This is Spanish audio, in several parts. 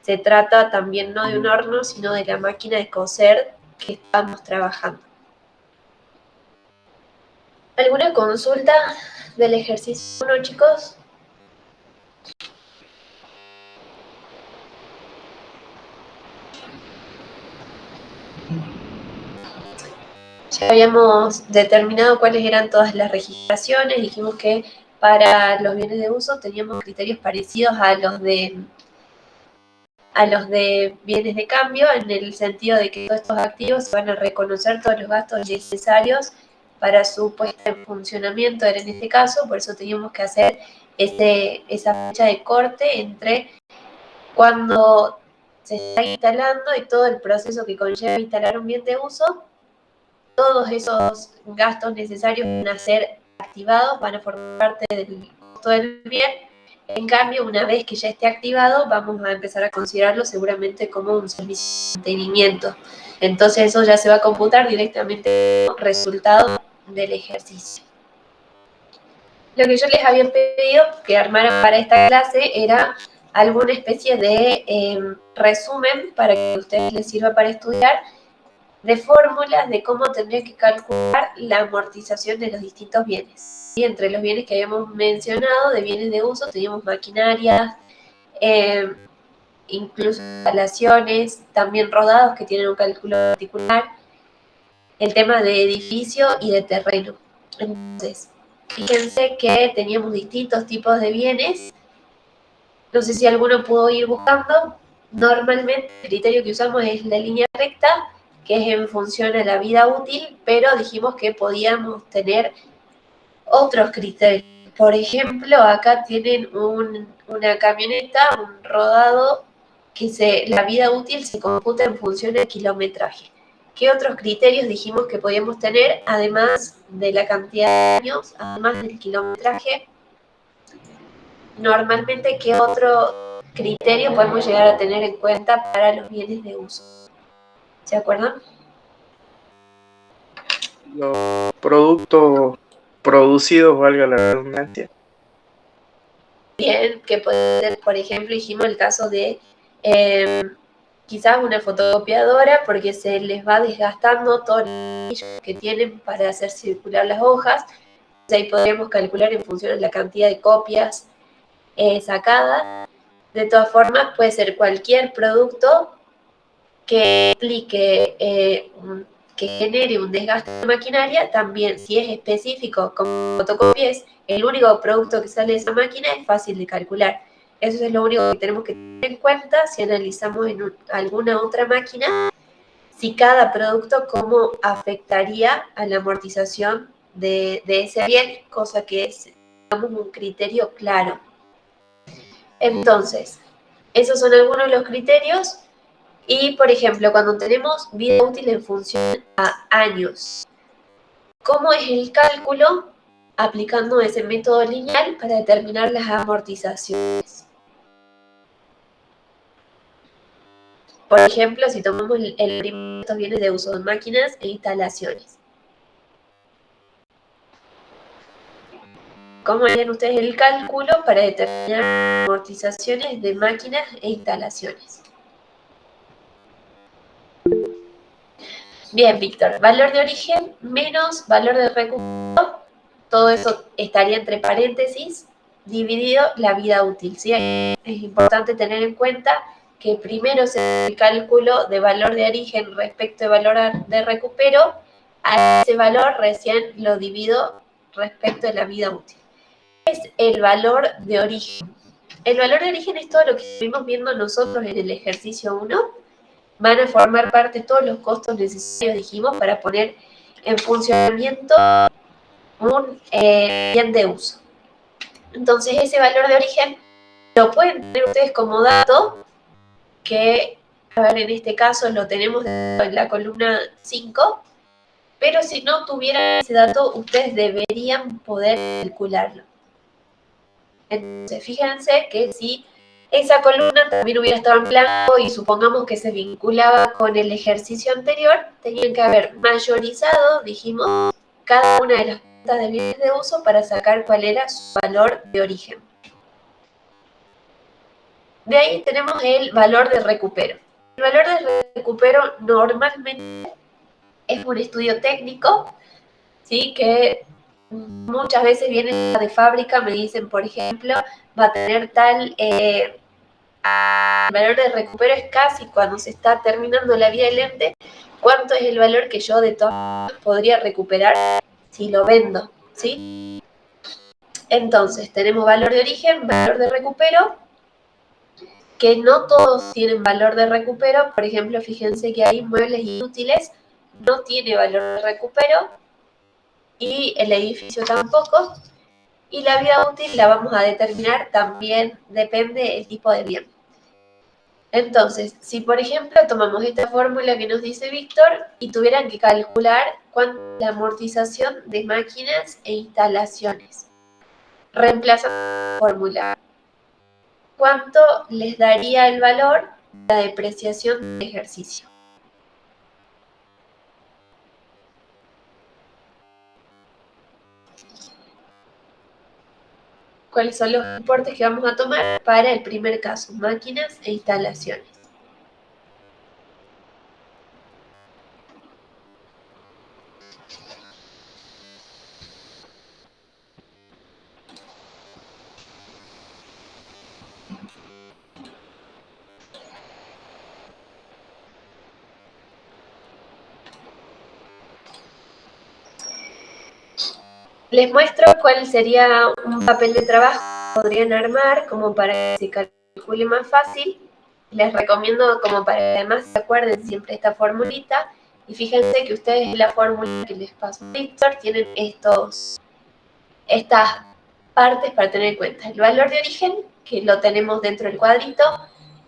se trata también no de un horno, sino de la máquina de coser que estamos trabajando. ¿Alguna consulta del ejercicio 1, chicos? Ya habíamos determinado cuáles eran todas las registraciones, dijimos que para los bienes de uso teníamos criterios parecidos a los de bienes de cambio, en el sentido de que todos estos activos van a reconocer todos los gastos necesarios para su puesta en funcionamiento, era en este caso, por eso teníamos que hacer esa fecha de corte entre cuando se está instalando y todo el proceso que conlleva instalar un bien de uso. Todos esos gastos necesarios van a ser activados, van a formar parte del costo del bien. En cambio, una vez que ya esté activado, vamos a empezar a considerarlo seguramente como un servicio de mantenimiento. Entonces eso ya se va a computar directamente como resultado del ejercicio. Lo que yo les había pedido que armaran para esta clase era alguna especie de resumen para que a ustedes les sirva para estudiar, de fórmulas de cómo tendría que calcular la amortización de los distintos bienes. Y entre los bienes que habíamos mencionado, de bienes de uso, teníamos maquinarias, incluso instalaciones, también rodados que tienen un cálculo particular, el tema de edificio y de terreno. Entonces, fíjense que teníamos distintos tipos de bienes. No sé si alguno pudo ir buscando. Normalmente el criterio que usamos es la línea recta, que es en función a la vida útil, pero dijimos que podíamos tener otros criterios. Por ejemplo, acá tienen una camioneta, un rodado, que la vida útil se computa en función del kilometraje. ¿Qué otros criterios dijimos que podíamos tener, además de la cantidad de años, además del kilometraje? Normalmente, ¿qué otro criterio podemos llegar a tener en cuenta para los bienes de uso? ¿Se acuerdan? Los productos producidos, valga la redundancia. Bien, que puede ser, por ejemplo, dijimos el caso de quizás una fotocopiadora, porque se les va desgastando todo el que tienen para hacer circular las hojas. Entonces ahí podríamos calcular en función de la cantidad de copias sacadas. De todas formas, puede ser cualquier producto que implique que genere un desgaste de maquinaria. También, si es específico como fotocopies, el único producto que sale de esa máquina es fácil de calcular. Eso es lo único que tenemos que tener en cuenta si analizamos en alguna otra máquina, si cada producto cómo afectaría a la amortización de ese bien, cosa que es, digamos, un criterio claro. Entonces, esos son algunos de los criterios. Y, por ejemplo, cuando tenemos vida útil en función a años, ¿cómo es el cálculo aplicando ese método lineal para determinar las amortizaciones? Por ejemplo, si tomamos el primero de estos bienes de uso de máquinas e instalaciones. ¿Cómo harían ustedes el cálculo para determinar amortizaciones de máquinas e instalaciones? Bien, Víctor, valor de origen menos valor de recupero, todo eso estaría entre paréntesis, dividido la vida útil, ¿sí? Es importante tener en cuenta que primero se hace el cálculo de valor de origen respecto de valor de recupero, a ese valor recién lo divido respecto de la vida útil. ¿Qué es el valor de origen? El valor de origen es todo lo que estuvimos viendo nosotros en el ejercicio 1. Van a formar parte de todos los costos necesarios, dijimos, para poner en funcionamiento un bien de uso. Entonces, ese valor de origen lo pueden tener ustedes como dato, que, a ver, en este caso lo tenemos en la columna 5, pero si no tuvieran ese dato, ustedes deberían poder calcularlo. Entonces, fíjense que si esa columna también hubiera estado en blanco y supongamos que se vinculaba con el ejercicio anterior, tenían que haber mayorizado, dijimos, cada una de las cuentas de bienes de uso para sacar cuál era su valor de origen. De ahí tenemos el valor de recupero. El valor de recupero normalmente es un estudio técnico, ¿sí? Que muchas veces viene de fábrica, me dicen, por ejemplo, va a tener tal... el valor de recupero es casi cuando se está terminando la vida del lente, cuánto es el valor que yo de todas maneras podría recuperar si lo vendo, ¿sí? Entonces, tenemos valor de origen, valor de recupero, que no todos tienen valor de recupero. Por ejemplo, fíjense que hay muebles inútiles, no tiene valor de recupero, y el edificio tampoco. Y la vida útil la vamos a determinar también, depende del tipo de bien. Entonces, si por ejemplo tomamos esta fórmula que nos dice Víctor y tuvieran que calcular cuánto es la amortización de máquinas e instalaciones, reemplazando la fórmula, ¿cuánto les daría el valor de la depreciación del ejercicio? ¿Cuáles son los importes que vamos a tomar para el primer caso? Máquinas e instalaciones. Les muestro cuál sería un papel de trabajo que podrían armar como para que se calcule más fácil. Les recomiendo como para que además se acuerden siempre esta formulita. Y fíjense que ustedes en la fórmula que les pasó Víctor tienen estas partes para tener en cuenta. El valor de origen, que lo tenemos dentro del cuadrito.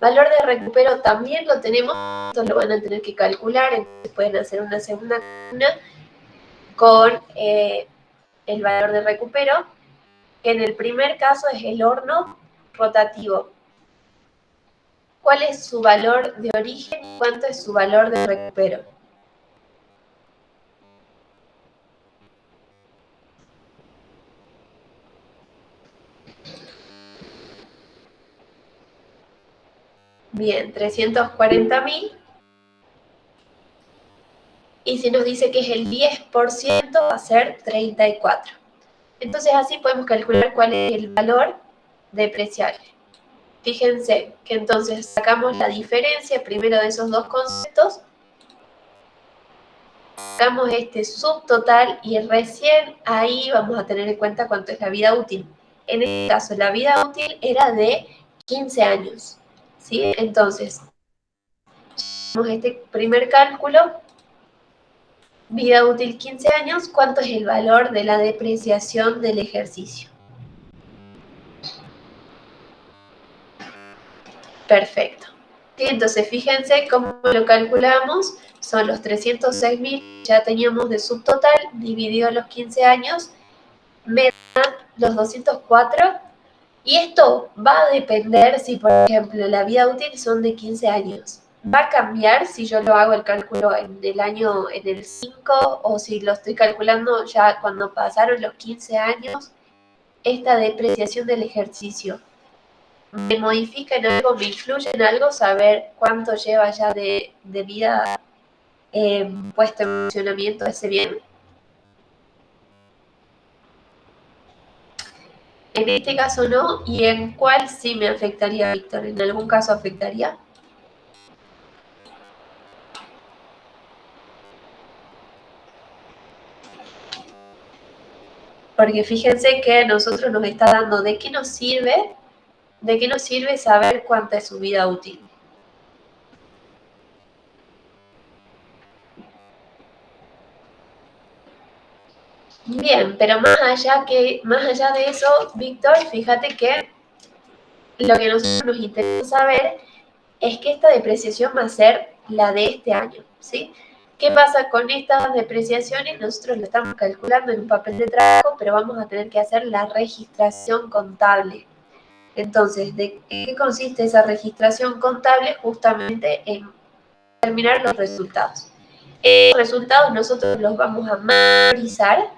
Valor de recupero también lo tenemos. Esto lo van a tener que calcular. Entonces pueden hacer una segunda columna con... el valor de recupero, que en el primer caso es el horno rotativo. ¿Cuál es su valor de origen y cuánto es su valor de recupero? Bien, 340.000. Y si nos dice que es el 10%, va a ser 34. Entonces así podemos calcular cuál es el valor depreciable. Fíjense que entonces sacamos la diferencia primero de esos dos conceptos, sacamos este subtotal y recién ahí vamos a tener en cuenta cuánto es la vida útil. En este caso, la vida útil era de 15 años, ¿sí? Entonces, hacemos este primer cálculo, vida útil 15 años, ¿cuánto es el valor de la depreciación del ejercicio? Perfecto. ¿Sí? Entonces, fíjense cómo lo calculamos. Son los 306.000 ya teníamos de subtotal, dividido los 15 años, me dan los 204. Y esto va a depender si, por ejemplo, la vida útil son de 15 años. Va a cambiar si yo lo hago el cálculo en el 5 o si lo estoy calculando ya cuando pasaron los 15 años. Esta depreciación del ejercicio, ¿me modifica en algo, me influye en algo saber cuánto lleva ya de vida puesto en funcionamiento ese bien? En este caso no, y en cuál sí me afectaría, Víctor. ¿En algún caso afectaría? Porque fíjense que a nosotros nos está dando de qué nos sirve saber cuánta es su vida útil. Bien, pero más allá de eso, Víctor, fíjate que lo que a nosotros nos interesa saber es que esta depreciación va a ser la de este año, ¿sí? ¿Qué pasa con estas depreciaciones? Nosotros lo estamos calculando en un papel de trabajo, pero vamos a tener que hacer la registración contable. Entonces, ¿de qué consiste esa registración contable? Justamente en determinar los resultados. Los resultados nosotros los vamos a mayorizar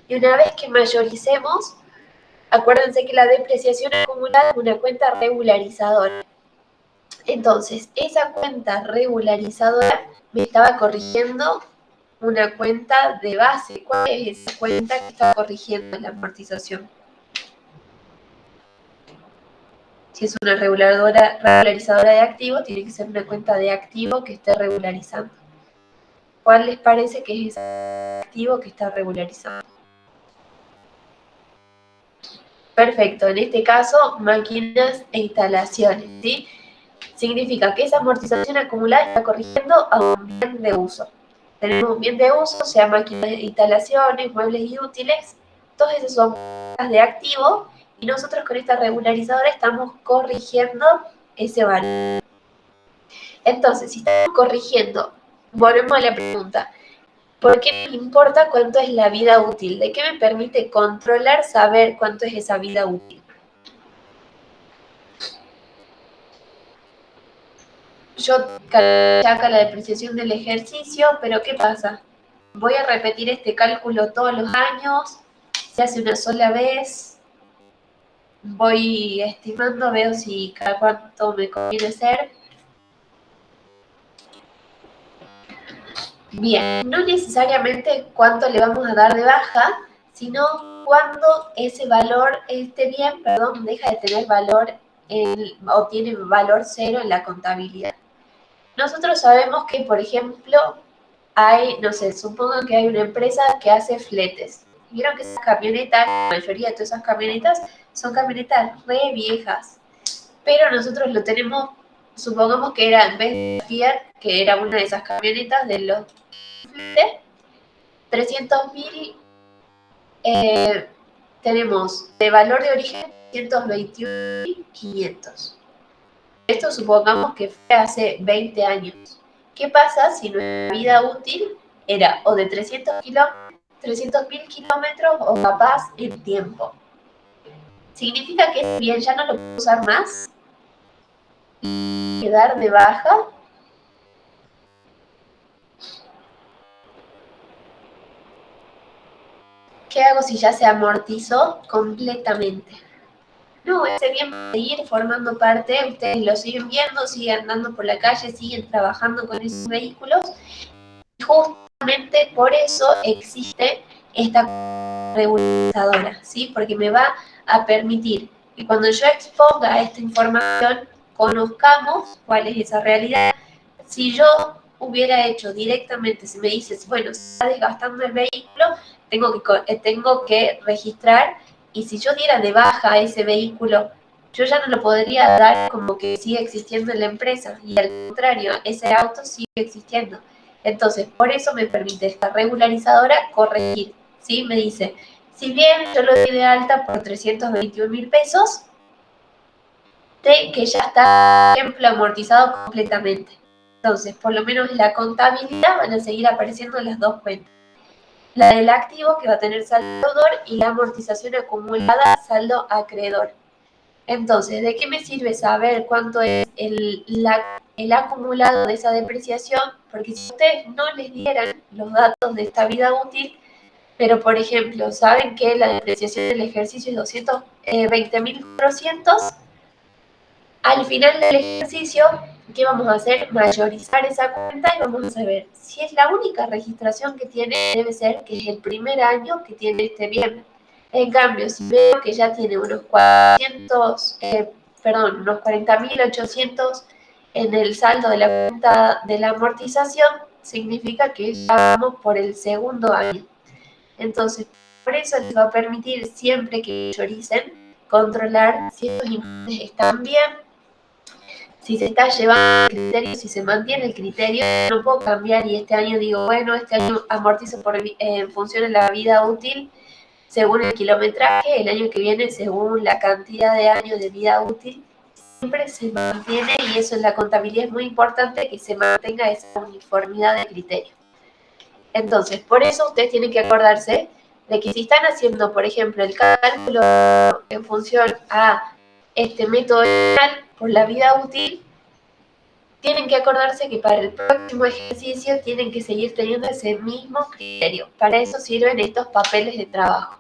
y una vez que mayoricemos, acuérdense que la depreciación acumulada es una cuenta regularizadora. Entonces, esa cuenta regularizadora me estaba corrigiendo una cuenta de base. ¿Cuál es esa cuenta que está corrigiendo la amortización? Si es una regularizadora de activo, tiene que ser una cuenta de activo que esté regularizando. ¿Cuál les parece que es ese activo que está regularizando? Perfecto, en este caso, máquinas e instalaciones, ¿sí? Significa que esa amortización acumulada está corrigiendo a un bien de uso. Tenemos un bien de uso, sea máquinas de instalaciones, muebles y útiles, todas esas son cuentas de activo y nosotros con esta regularizadora estamos corrigiendo ese valor. Entonces, si estamos corrigiendo, volvemos a la pregunta, ¿por qué me importa cuánto es la vida útil? ¿De qué me permite controlar saber cuánto es esa vida útil? Yo saco la depreciación del ejercicio, pero ¿qué pasa? Voy a repetir este cálculo todos los años, se hace una sola vez, voy estimando, veo si cada cuánto me conviene hacer. Bien, no necesariamente cuánto le vamos a dar de baja, sino cuando ese valor, este bien, perdón, deja de tener valor o tiene valor cero en la contabilidad. Nosotros sabemos que, por ejemplo, hay, no sé, supongo que hay una empresa que hace fletes. Vieron que esas camionetas, la mayoría de todas esas camionetas son camionetas re viejas. Pero nosotros lo tenemos, supongamos que era en vez de Fiat, que era una de esas camionetas de los fletes, 300.000 tenemos de valor de origen 321.500. Esto supongamos que fue hace 20 años. ¿Qué pasa si nuestra vida útil era o de 300.000 kilómetros o capaz en tiempo? ¿Significa que ese bien ya no lo puedo usar más? ¿Quedar de baja? ¿Qué hago si ya se amortizó completamente? No, ese bien va a seguir formando parte, ustedes lo siguen viendo, siguen andando por la calle, siguen trabajando con esos vehículos. Y justamente por eso existe esta regularizadora, ¿sí? Porque me va a permitir que cuando yo exponga esta información, conozcamos cuál es esa realidad. Si yo hubiera hecho directamente, si me dices, bueno, se está desgastando el vehículo, tengo que registrar, y si yo diera de baja ese vehículo, yo ya no lo podría dar como que sigue existiendo en la empresa, y al contrario, ese auto sigue existiendo. Entonces, por eso me permite esta regularizadora corregir, ¿sí? Me dice, si bien yo lo di de alta por 321.000 pesos, de que ya está, por ejemplo, amortizado completamente. Entonces, por lo menos en la contabilidad van a seguir apareciendo las dos cuentas. La del activo, que va a tener saldo deudor, y la amortización acumulada, saldo acreedor. Entonces, ¿de qué me sirve saber cuánto es el acumulado de esa depreciación? Porque si ustedes no les dieran los datos de esta vida útil, pero por ejemplo, saben que la depreciación del ejercicio es 220.400, al final del ejercicio, ¿qué vamos a hacer? Mayorizar esa cuenta y vamos a saber si es la única registración que tiene, debe ser que es el primer año que tiene este bien. En cambio, si veo que ya tiene unos 40.800 en el saldo de la cuenta de la amortización, significa que ya vamos por el segundo año. Entonces, por eso les va a permitir, siempre que mayoricen, controlar si estos importes están bien, si se está llevando el criterio, si se mantiene el criterio. No puedo cambiar y este año digo, bueno, este año amortizo en función de la vida útil según el kilometraje, el año que viene según la cantidad de años de vida útil. Siempre se mantiene, y eso en la contabilidad es muy importante, que se mantenga esa uniformidad de criterio. Entonces, por eso ustedes tienen que acordarse de que si están haciendo, por ejemplo, el cálculo en función a este método por la vida útil, tienen que acordarse que para el próximo ejercicio tienen que seguir teniendo ese mismo criterio. Para eso sirven estos papeles de trabajo.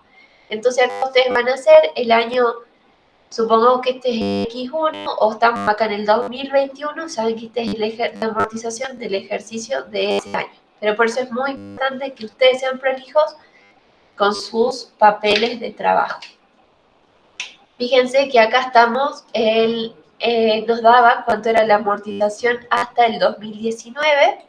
Entonces acá ustedes van a hacer el año Supongamos que este es el X1 o estamos acá en el 2021, saben que este es la amortización del ejercicio de ese año. Pero por eso es muy importante que ustedes sean prolijos con sus papeles de trabajo. Fíjense que acá estamos, nos daba cuánto era la amortización hasta el 2019.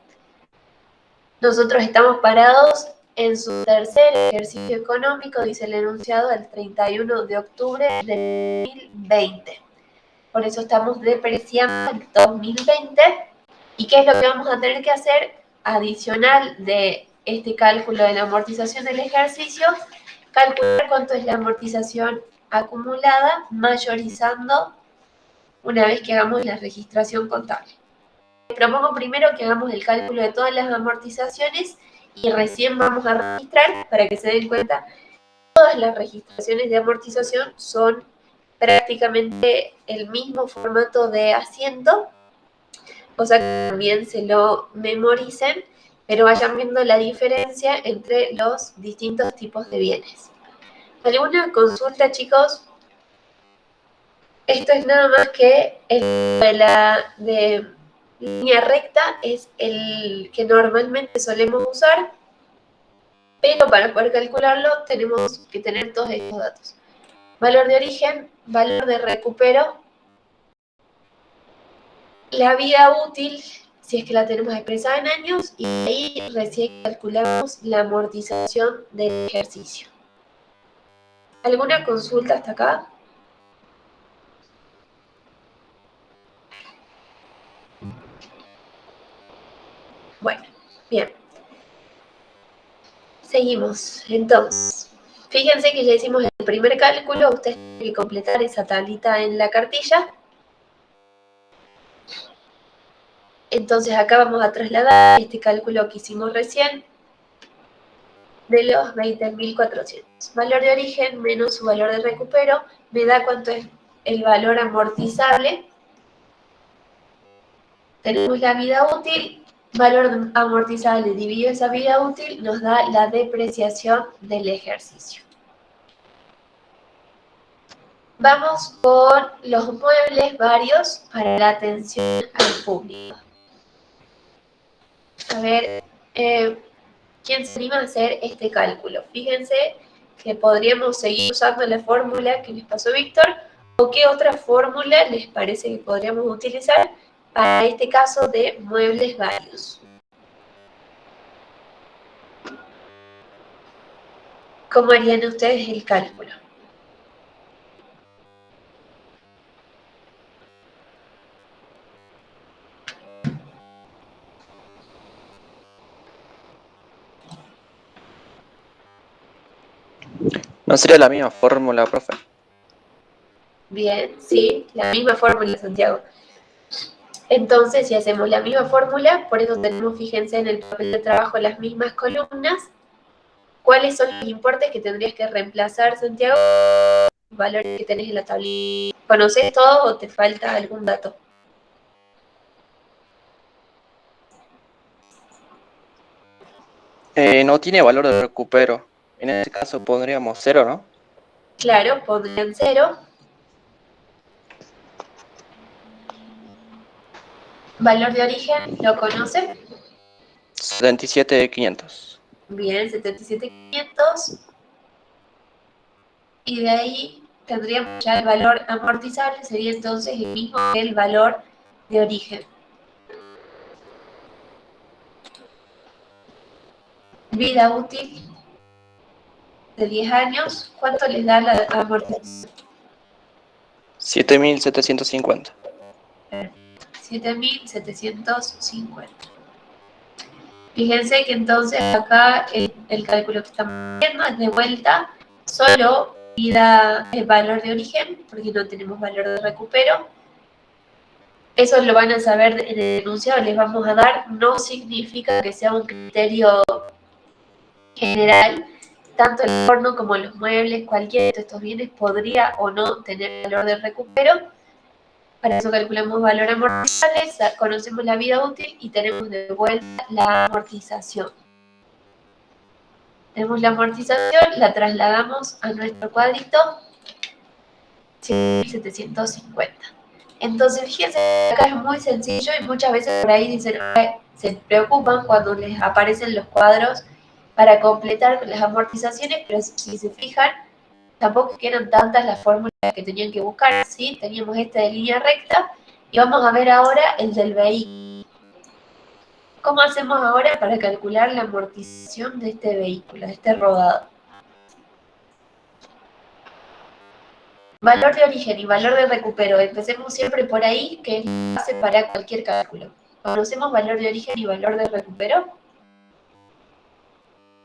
Nosotros estamos parados en su tercer ejercicio económico, dice el enunciado, el 31 de octubre de 2020. Por eso estamos depreciando el 2020. ¿Y qué es lo que vamos a tener que hacer? Adicional de este cálculo de la amortización del ejercicio, calcular cuánto es la amortización acumulada, mayorizando una vez que hagamos la registración contable. Propongo primero que hagamos el cálculo de todas las amortizaciones y recién vamos a registrar para que se den cuenta que todas las registraciones de amortización son prácticamente el mismo formato de asiento, o sea que también se lo memoricen, pero vayan viendo la diferencia entre los distintos tipos de bienes. ¿Alguna consulta, chicos? Esto es nada más que de línea recta, es el que normalmente solemos usar, pero para poder calcularlo tenemos que tener todos estos datos. Valor de origen, valor de recupero, la vida útil, si es que la tenemos expresada en años, y ahí recién calculamos la amortización del ejercicio. ¿Alguna consulta hasta acá? Bueno, bien. Seguimos. Entonces, fíjense que ya hicimos el primer cálculo. Ustedes tienen que completar esa tablita en la cartilla. Entonces acá vamos a trasladar este cálculo que hicimos recién de los 20.400. Valor de origen menos su valor de recupero me da cuánto es el valor amortizable. Tenemos la vida útil, valor amortizable dividido esa vida útil nos da la depreciación del ejercicio. Vamos con los muebles varios para la atención al público. A ver, ¿quién se anima a hacer este cálculo? Fíjense que podríamos seguir usando la fórmula que les pasó Víctor, o qué otra fórmula les parece que podríamos utilizar para este caso de muebles varios. ¿Cómo harían ustedes el cálculo? ¿No sería la misma fórmula, profe? Bien, sí, la misma fórmula, Santiago. Entonces, si hacemos la misma fórmula, por eso tenemos, fíjense, en el papel de trabajo las mismas columnas. ¿Cuáles son los importes que tendrías que reemplazar, Santiago? Los valores que tenés en la tablilla. ¿Conoces todo o te falta algún dato? No tiene valor de recupero. En este caso pondríamos 0, ¿no? Claro, pondrían 0. ¿Valor de origen lo conocen? 77.500. Bien, 77.500. Y de ahí tendríamos ya el valor amortizable, sería entonces el mismo que el valor de origen. Vida útil de 10 años, ¿cuánto les da la amortización? 7.750. 7.750. Fíjense que entonces acá el cálculo que estamos haciendo es de vuelta solo vida el valor de origen, porque no tenemos valor de recupero. Eso lo van a saber en el enunciado, les vamos a dar, no significa que sea un criterio general. Tanto el horno como los muebles, cualquiera de estos bienes podría o no tener valor de recupero. Para eso calculamos valor amortizable, conocemos la vida útil y tenemos de vuelta la amortización. Tenemos la amortización, la trasladamos a nuestro cuadrito 750. Entonces, fíjense, acá es muy sencillo y muchas veces por ahí dicen, se preocupan cuando les aparecen los cuadros para completar las amortizaciones, pero si se fijan, tampoco es que eran tantas las fórmulas que tenían que buscar, ¿sí? Teníamos este de línea recta y vamos a ver ahora el del vehículo. ¿Cómo hacemos ahora para calcular la amortización de este vehículo, de este rodado? Valor de origen y valor de recupero. Empecemos siempre por ahí, que es la base para cualquier cálculo. ¿Conocemos valor de origen y valor de recupero?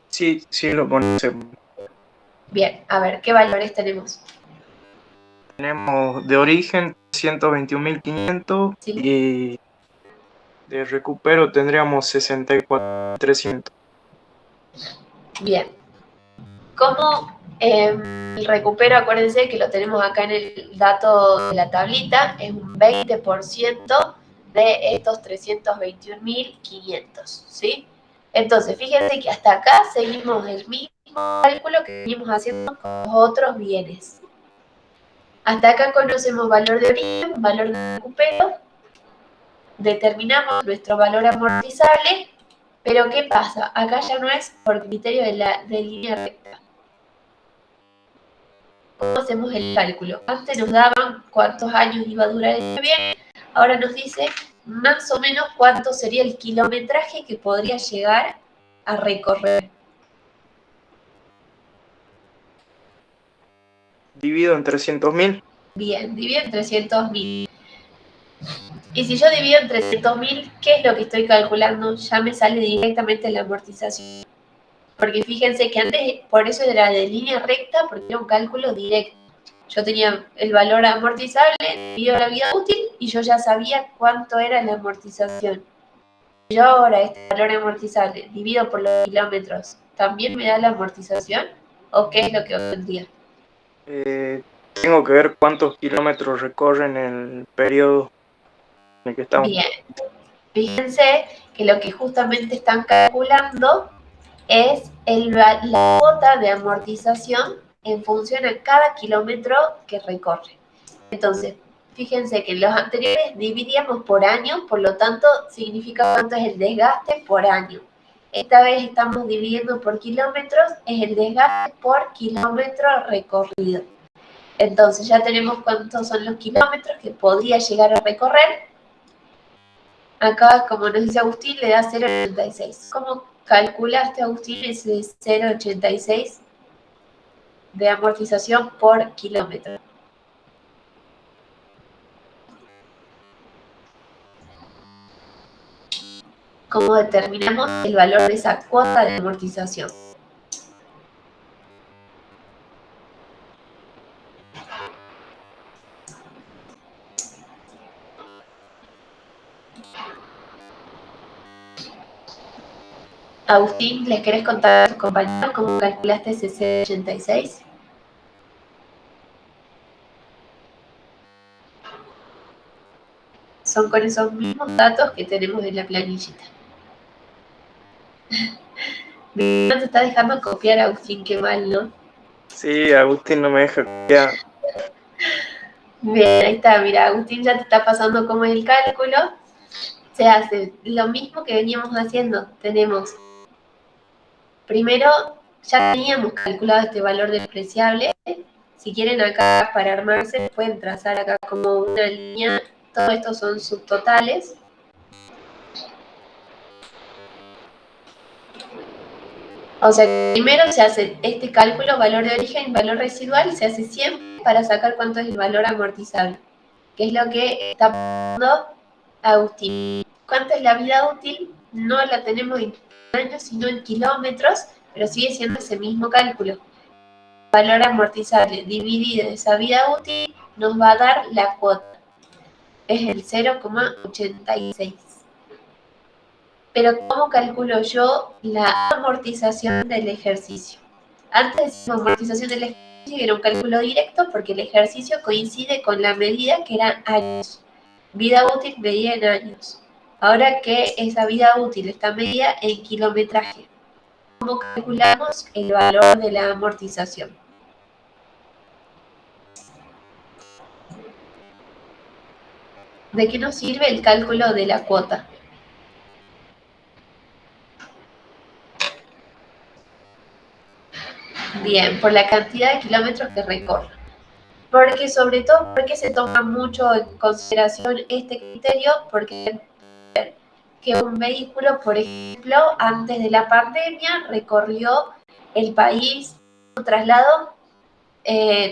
Sí, sí lo conocemos. Bien, a ver, ¿qué valores tenemos? Tenemos de origen 121.500 ¿Sí? y de recupero tendríamos 64.300. Bien. ¿Cómo el recupero? Acuérdense que lo tenemos acá en el dato de la tablita, es un 20% de estos 321.500, ¿sí? Entonces, fíjense que hasta acá seguimos el mismo cálculo que venimos haciendo con los otros bienes. Hasta acá conocemos valor de origen, valor de recupero, determinamos nuestro valor amortizable, pero ¿qué pasa? Acá ya no es por criterio de línea recta. ¿Cómo hacemos el cálculo? Antes nos daban cuántos años iba a durar este bien, ahora nos dice más o menos cuánto sería el kilometraje que podría llegar a recorrer. Divido en 300.000. Bien, divido en 300.000. Y si yo divido en 300.000, ¿qué es lo que estoy calculando? Ya me sale directamente la amortización. Porque fíjense que antes, por eso era de línea recta, porque era un cálculo directo. Yo tenía el valor amortizable, dividido la vida útil, y yo ya sabía cuánto era la amortización. Yo ahora este valor amortizable divido por los kilómetros, ¿también me da la amortización? ¿O qué es lo que obtendría? Tengo que ver cuántos kilómetros recorren el periodo en el que estamos. Bien, fíjense que lo que justamente están calculando es la cuota de amortización en función a cada kilómetro que recorre. Entonces, fíjense que en los anteriores dividíamos por año, por lo tanto, significa cuánto es el desgaste por año. Esta vez estamos dividiendo por kilómetros, es el desgaste por kilómetro recorrido. Entonces, ya tenemos cuántos son los kilómetros que podría llegar a recorrer. Acá, como nos dice Agustín, le da 0,86. ¿Cómo calculaste, Agustín, ese 0,86 de amortización por kilómetro? ¿Cómo determinamos el valor de esa cuota de amortización? Agustín, ¿les querés contar a tus compañeros cómo calculaste ese 0,86? Son con esos mismos datos que tenemos en la planillita. No te está dejando copiar, Agustín, qué mal, ¿no? Sí, Agustín no me deja copiar. Bien, ahí está, mira, Agustín ya te está pasando cómo es el cálculo. Se hace lo mismo que veníamos haciendo. Tenemos, primero, ya teníamos calculado este valor despreciable. Si quieren acá para armarse, pueden trazar acá como una línea. Todo esto son subtotales. O sea, primero se hace este cálculo, valor de origen, valor residual, se hace siempre para sacar cuánto es el valor amortizable, que es lo que está poniendo Agustín. ¿Cuánto es la vida útil? No la tenemos en años, sino en kilómetros, pero sigue siendo ese mismo cálculo. Valor amortizable dividido esa vida útil nos va a dar la cuota. Es el 0,86. Pero ¿cómo calculo yo la amortización del ejercicio? Antes la amortización del ejercicio era un cálculo directo porque el ejercicio coincide con la medida que eran años. Vida útil medida en años. Ahora que esa vida útil está medida en kilometraje, ¿cómo calculamos el valor de la amortización? ¿De qué nos sirve el cálculo de la cuota? Bien, por la cantidad de kilómetros que recorre. Porque sobre todo, porque se toma mucho en consideración este criterio, porque que un vehículo, por ejemplo, antes de la pandemia recorrió el país, un traslado,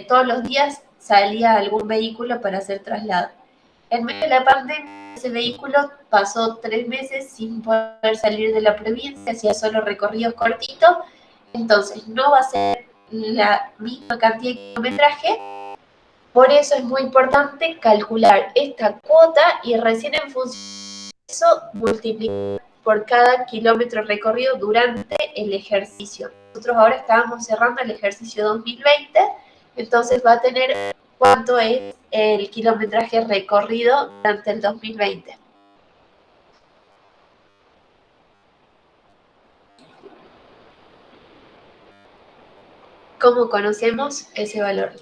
todos los días salía algún vehículo para hacer traslado. En medio de la pandemia, ese vehículo pasó 3 meses sin poder salir de la provincia, hacía solo recorridos cortitos, entonces no va a ser la misma cantidad de kilometraje. Por eso es muy importante calcular esta cuota y recién en función de eso multiplicar por cada kilómetro recorrido durante el ejercicio. Nosotros ahora estábamos cerrando el ejercicio 2020, entonces va a tener cuánto es el kilometraje recorrido durante el 2020. ¿Cómo conocemos ese valor?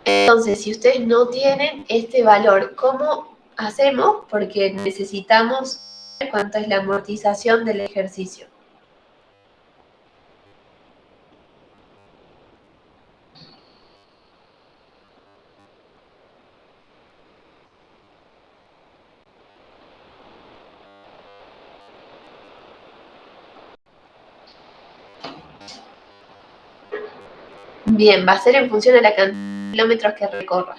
Entonces, si ustedes no tienen este valor, ¿cómo hacemos? Porque necesitamos saber cuánto es la amortización del ejercicio. Bien, va a ser en función de la cantidad de kilómetros que recorra.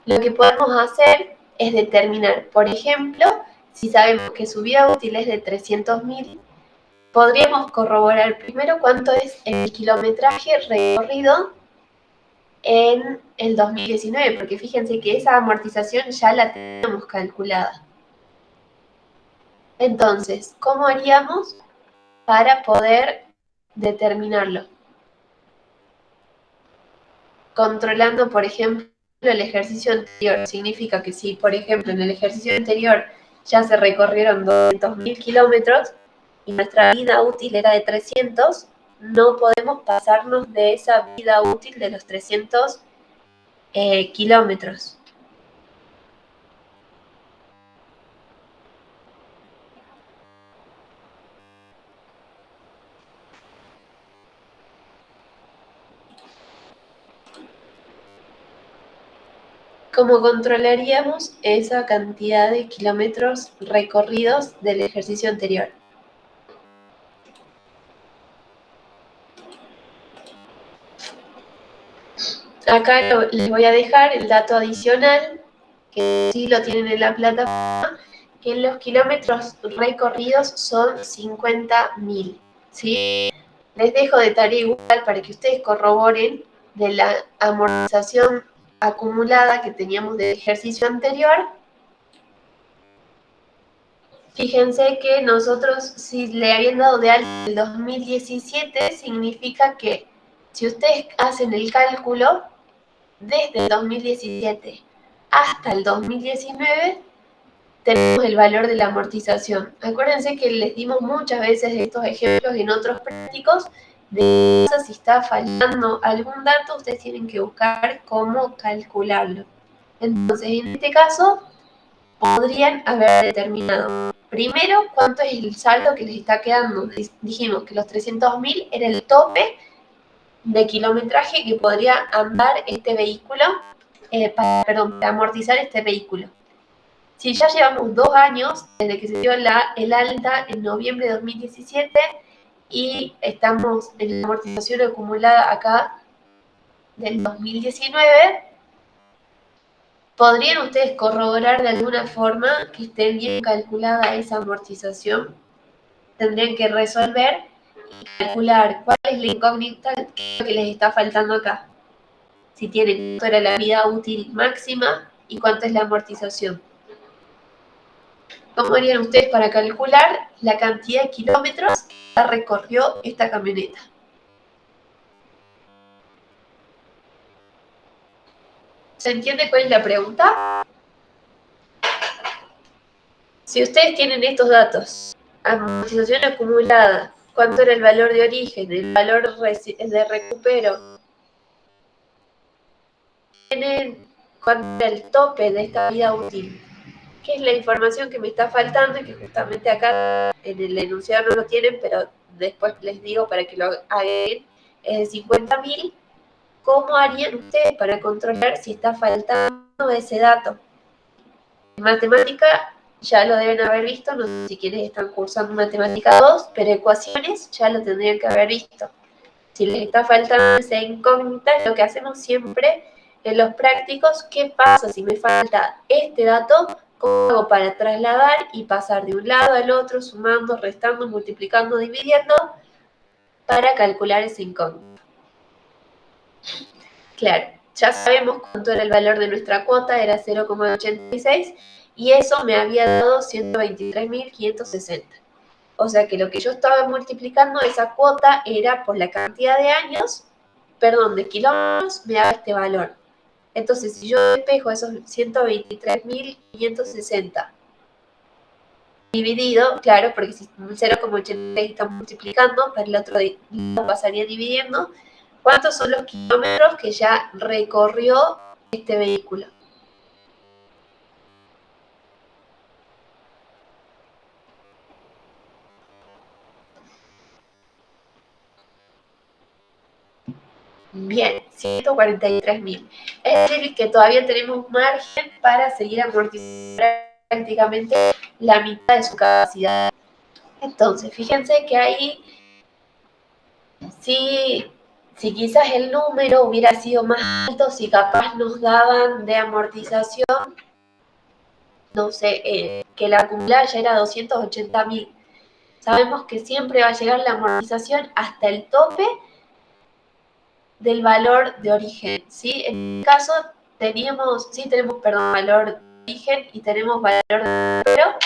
Lo que podemos hacer es determinar, por ejemplo, si sabemos que su vida útil es de 300.000, podríamos corroborar primero cuánto es el kilometraje recorrido en el 2019, porque fíjense que esa amortización ya la tenemos calculada. Entonces, ¿cómo haríamos para poder determinarlo? Controlando, por ejemplo, el ejercicio anterior. Significa que si, por ejemplo, en el ejercicio anterior ya se recorrieron 200.000 kilómetros y nuestra vida útil era de 300, no podemos pasarnos de esa vida útil de los 300 kilómetros. ¿Cómo controlaríamos esa cantidad de kilómetros recorridos del ejercicio anterior? Acá les voy a dejar el dato adicional, que sí lo tienen en la plataforma, que los kilómetros recorridos son 50.000, ¿sí? Les dejo de tarea igual para que ustedes corroboren de la amortización acumulada que teníamos del ejercicio anterior. Fíjense que nosotros, si le habían dado de alta el 2017, significa que si ustedes hacen el cálculo, desde el 2017 hasta el 2019, tenemos el valor de la amortización. Acuérdense que les dimos muchas veces estos ejemplos en otros prácticos. De si está faltando algún dato, ustedes tienen que buscar cómo calcularlo. Entonces, en este caso, podrían haber determinado primero cuánto es el saldo que les está quedando. Dijimos que los 300.000 era el tope de kilometraje que podría andar este vehículo, para amortizar este vehículo. Si ya llevamos 2 años desde que se dio el alta en noviembre de 2017 y estamos en la amortización acumulada acá del 2019, ¿podrían ustedes corroborar de alguna forma que esté bien calculada esa amortización? Tendrían que resolver y calcular cuál es la incógnita que les está faltando acá. Si tienen cuánto era la vida útil máxima y cuánto es la amortización. ¿Cómo harían ustedes para calcular la cantidad de kilómetros que recorrió esta camioneta? ¿Se entiende cuál es la pregunta? Si ustedes tienen estos datos, amortización acumulada cuánto era el valor de origen, el valor de recupero, tienen cuánto era el tope de esta vida útil, que es la información que me está faltando y que justamente acá en el enunciado no lo tienen, pero después les digo para que lo hagan, es de 50.000. ¿Cómo harían ustedes para controlar si está faltando ese dato? En matemática ya lo deben haber visto, no sé si quienes están cursando matemática 2, pero ecuaciones ya lo tendrían que haber visto. Si les está faltando esa incógnita, es lo que hacemos siempre en los prácticos. ¿Qué pasa si me falta este dato? ¿Cómo hago para trasladar y pasar de un lado al otro, sumando, restando, multiplicando, dividiendo, para calcular esa incógnita? Claro, ya sabemos cuánto era el valor de nuestra cuota, era 0,86, y eso me había dado 123.560. O sea que lo que yo estaba multiplicando esa cuota era por la cantidad de años, perdón, de kilómetros, me daba este valor. Entonces, si yo despejo esos 123.560 dividido, claro, porque si 0,86 está multiplicando, para el otro lado pasaría dividiendo, ¿cuántos son los kilómetros que ya recorrió este vehículo? Bien, 143.000. Es decir, que todavía tenemos margen para seguir amortizando prácticamente la mitad de su capacidad. Entonces, fíjense que ahí, si quizás el número hubiera sido más alto, si capaz nos daban de amortización, no sé, que la acumulada ya era 280.000. Sabemos que siempre va a llegar la amortización hasta el tope del valor de origen, ¿sí? En este caso tenemos, perdón, valor de origen y tenemos valor de cero.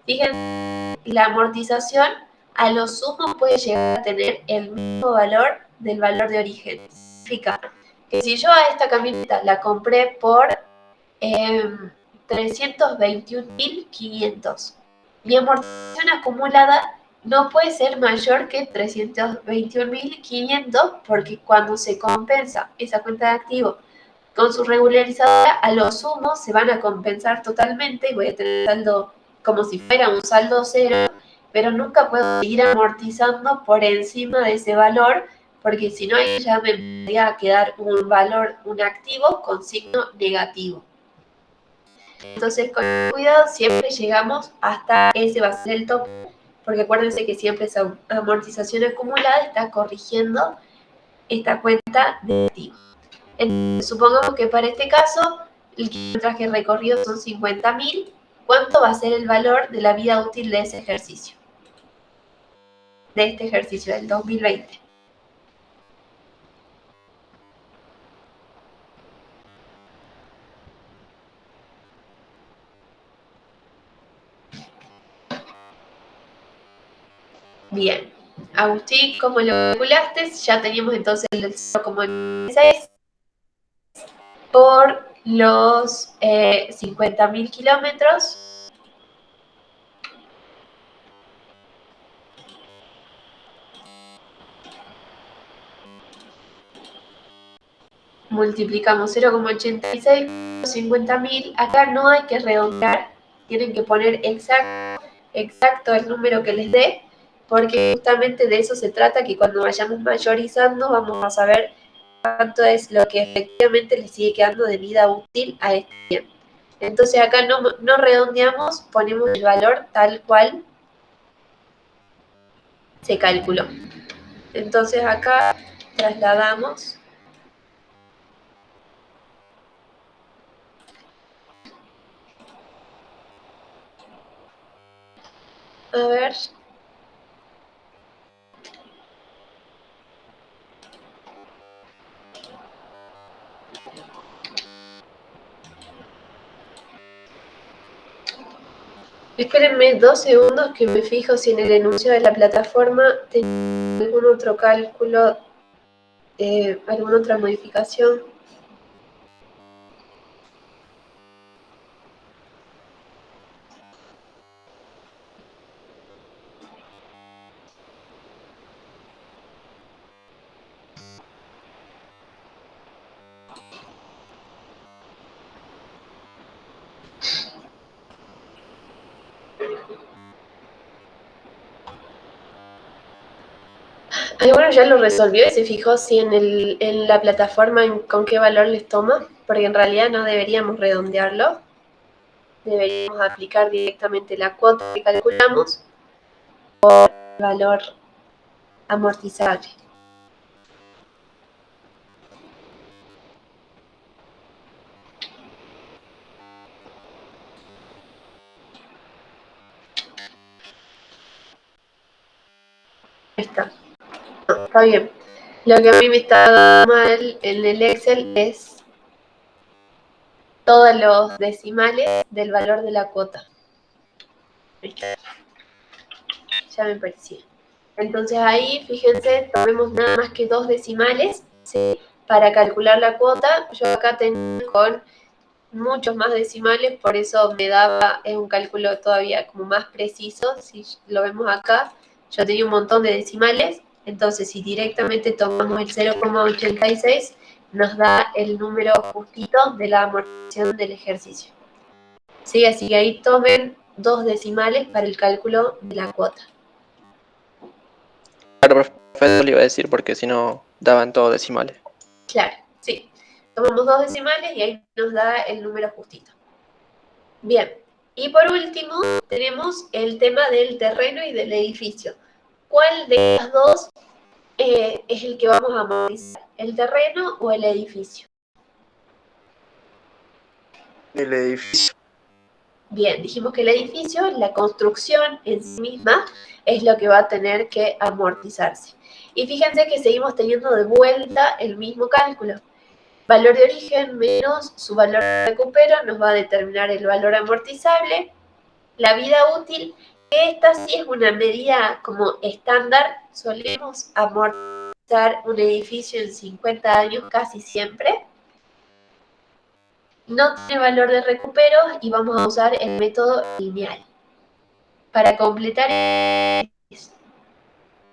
Fíjense, la amortización a lo sumo puede llegar a tener el mismo valor del valor de origen. Significa que si yo a esta camioneta la compré por 321.500, mi amortización acumulada no puede ser mayor que 321.500, porque cuando se compensa esa cuenta de activo con su regularizadora, a lo sumo se van a compensar totalmente y voy a tener saldo como si fuera un saldo cero, pero nunca puedo seguir amortizando por encima de ese valor, porque si no, ahí ya me podría quedar un valor, un activo con signo negativo. Entonces, con cuidado, siempre llegamos hasta ese va a ser el top, porque acuérdense que siempre esa amortización acumulada está corrigiendo esta cuenta de activo. Entonces, supongamos que para este caso el kilometraje recorrido son 50.000. ¿Cuánto va a ser el valor de la vida útil de ese ejercicio? De este ejercicio del 2020. Bien, Agustín, ¿cómo lo calculaste? Ya teníamos entonces el 0,6 por los 50.000 kilómetros. Multiplicamos 0,86 por 50.000. Acá no hay que redondear, tienen que poner exacto el número que les dé, porque justamente de eso se trata, que cuando vayamos mayorizando vamos a saber cuánto es lo que efectivamente le sigue quedando de vida útil a este bien. Entonces acá no redondeamos, ponemos el valor tal cual se calculó. Entonces acá trasladamos a ver. Espérenme 2 segundos que me fijo si en el enunciado de la plataforma tengo algún otro cálculo, alguna otra modificación. Y bueno, ya lo resolvió y se fijó si en la plataforma con qué valor les toma, porque en realidad no deberíamos redondearlo. Deberíamos aplicar directamente la cuota que calculamos por el valor amortizable. Está bien. Lo que a mí me está dando mal en el Excel es todos los decimales del valor de la cuota. Ya me parecía. Entonces ahí, fíjense, tomemos nada más que 2 decimales, ¿sí? Para calcular la cuota. Yo acá tengo con muchos más decimales, por eso me daba, es un cálculo todavía como más preciso. Si lo vemos acá, yo tenía un montón de decimales, entonces si directamente tomamos el 0,86, nos da el número justito de la amortización del ejercicio. ¿Sí? Así que ahí tomen 2 decimales para el cálculo de la cuota. Claro, profe, le iba a decir porque si no daban todos decimales. Claro, sí. Tomamos 2 decimales y ahí nos da el número justito. Bien, y por último tenemos el tema del terreno y del edificio. ¿Cuál de las dos es el que vamos a amortizar? ¿El terreno o el edificio? El edificio. Bien, dijimos que el edificio, la construcción en sí misma, es lo que va a tener que amortizarse. Y fíjense que seguimos teniendo de vuelta el mismo cálculo. Valor de origen menos su valor de recupero nos va a determinar el valor amortizable. La vida útil, esta sí es una medida como estándar. Solemos amortizar un edificio en 50 años casi siempre. No tiene valor de recupero y vamos a usar el método lineal. Para completar,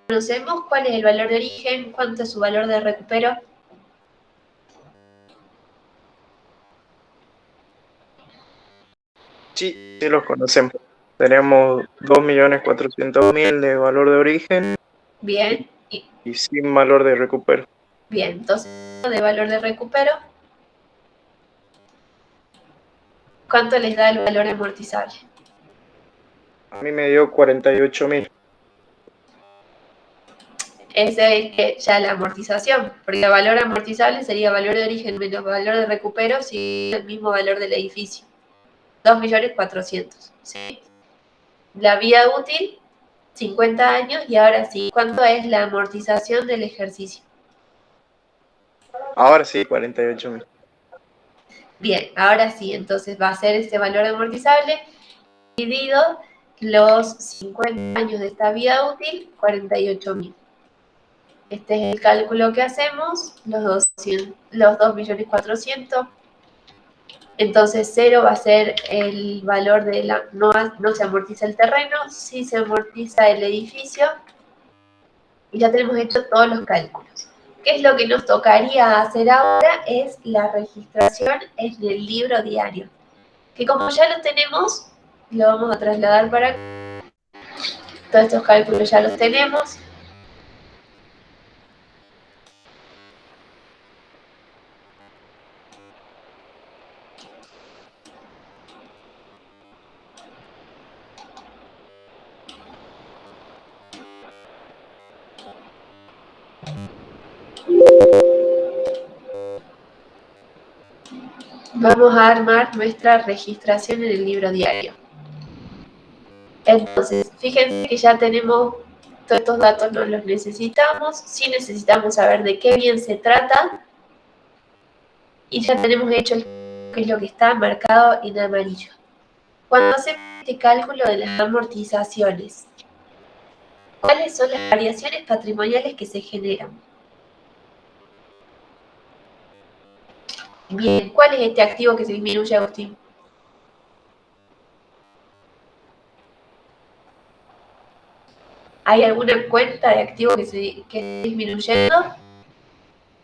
conocemos cuál es el valor de origen, cuánto es su valor de recupero. Sí, sí los conocemos. Tenemos 2.400.000 de valor de origen Bien, y sin valor de recupero. bien, entonces de valor de recupero, ¿cuánto les da el valor amortizable? A mí me dio 48.000. Ese es ya la amortización, porque el valor amortizable sería valor de origen menos valor de recupero si es el mismo valor del edificio. 2.400.000, ¿sí? La vida útil, 50 años, y ahora sí, ¿cuánto es la amortización del ejercicio? Ahora sí, 48.000. Bien, ahora sí, entonces va a ser ese valor amortizable dividido los 50 años de esta vida útil, 48.000. Este es el cálculo que hacemos, los 2.400.000. Entonces 0 va a ser el valor de la... No se amortiza el terreno, sí se amortiza el edificio. Y ya tenemos hecho todos los cálculos. ¿Qué es lo que nos tocaría hacer ahora? Es la registración en el libro diario. Que como ya lo tenemos, lo vamos a trasladar para acá. Todos estos cálculos ya los tenemos. Vamos a armar nuestra registración en el libro diario. Entonces, fíjense que ya tenemos todos estos datos, no los necesitamos. Sí necesitamos saber de qué bien se trata. Y ya tenemos hecho qué es lo que está marcado en amarillo. Cuando hacemos este cálculo de las amortizaciones, ¿cuáles son las variaciones patrimoniales que se generan? Bien, ¿cuál es este activo que se disminuye, Agustín? ¿Hay alguna cuenta de activo que esté disminuyendo?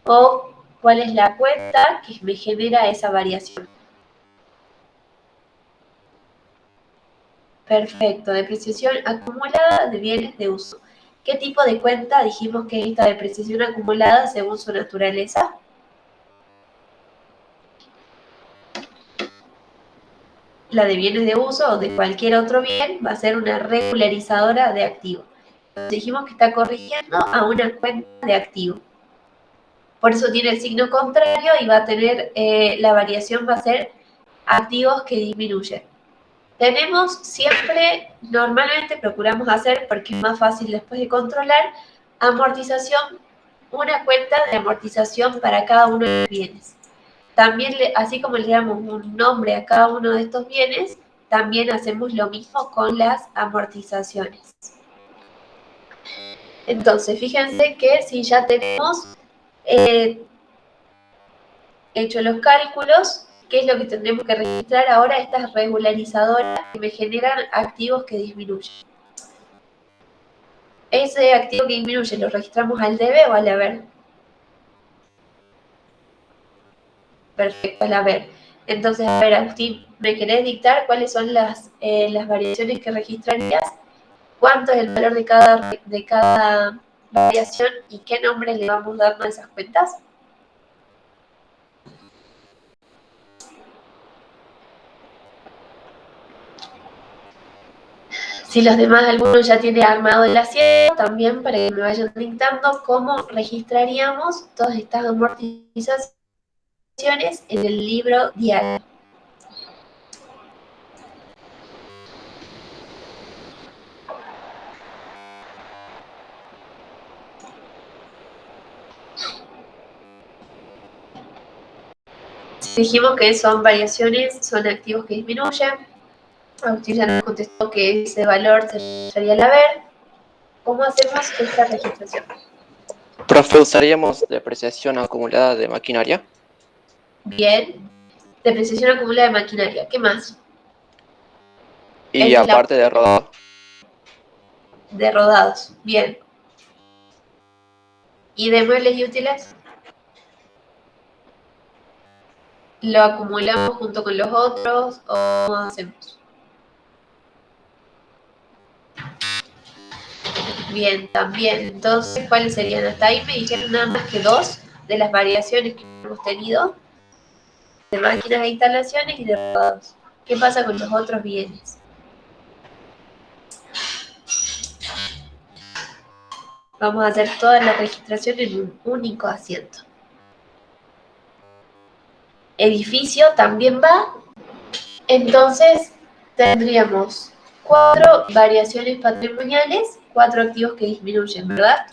¿O cuál es la cuenta que me genera esa variación? Perfecto, depreciación acumulada de bienes de uso. ¿Qué tipo de cuenta dijimos que es esta depreciación acumulada según su naturaleza? La de bienes de uso o de cualquier otro bien va a ser una regularizadora de activo. Entonces dijimos que está corrigiendo a una cuenta de activo. Por eso tiene el signo contrario y va a tener, la variación va a ser activos que disminuyen. Tenemos siempre, normalmente procuramos hacer, porque es más fácil después de controlar, amortización, una cuenta de amortización para cada uno de los bienes. También, así como le damos un nombre a cada uno de estos bienes, también hacemos lo mismo con las amortizaciones. Entonces, fíjense que si ya tenemos hecho los cálculos, ¿qué es lo que tendremos que registrar ahora? Estas regularizadoras que me generan activos que disminuyen. Ese activo que disminuye, ¿lo registramos al debe o al haber? Perfecto, al haber. Entonces, a ver, Agustín, ¿me querés dictar cuáles son las variaciones que registrarías? ¿Cuánto es el valor de cada variación y qué nombre le vamos dando a esas cuentas? Si los demás, algunos ya tiene armado el asiento, también para que me vayan dictando cómo registraríamos todas estas amortizaciones en el libro diario. Dijimos que son variaciones, son activos que disminuyen. Agustín ya nos contestó que ese valor se registraría al haber. ¿Cómo hacemos esta registración? Profe, ¿usaríamos depreciación acumulada de maquinaria? Bien. Depreciación acumulada de maquinaria. ¿Qué más? Y aparte de rodado. De rodados. Bien. ¿Y de muebles y útiles? ¿Lo acumulamos junto con los otros o cómo hacemos? Bien, también. Entonces, ¿cuáles serían? Hasta ahí me dijeron nada más que 2 de las variaciones que hemos tenido de máquinas e instalaciones y de rodados. ¿Qué pasa con los otros bienes? Vamos a hacer toda la registración en un único asiento. Edificio también va. Entonces, tendríamos 4 variaciones patrimoniales, 4 activos que disminuyen, ¿verdad?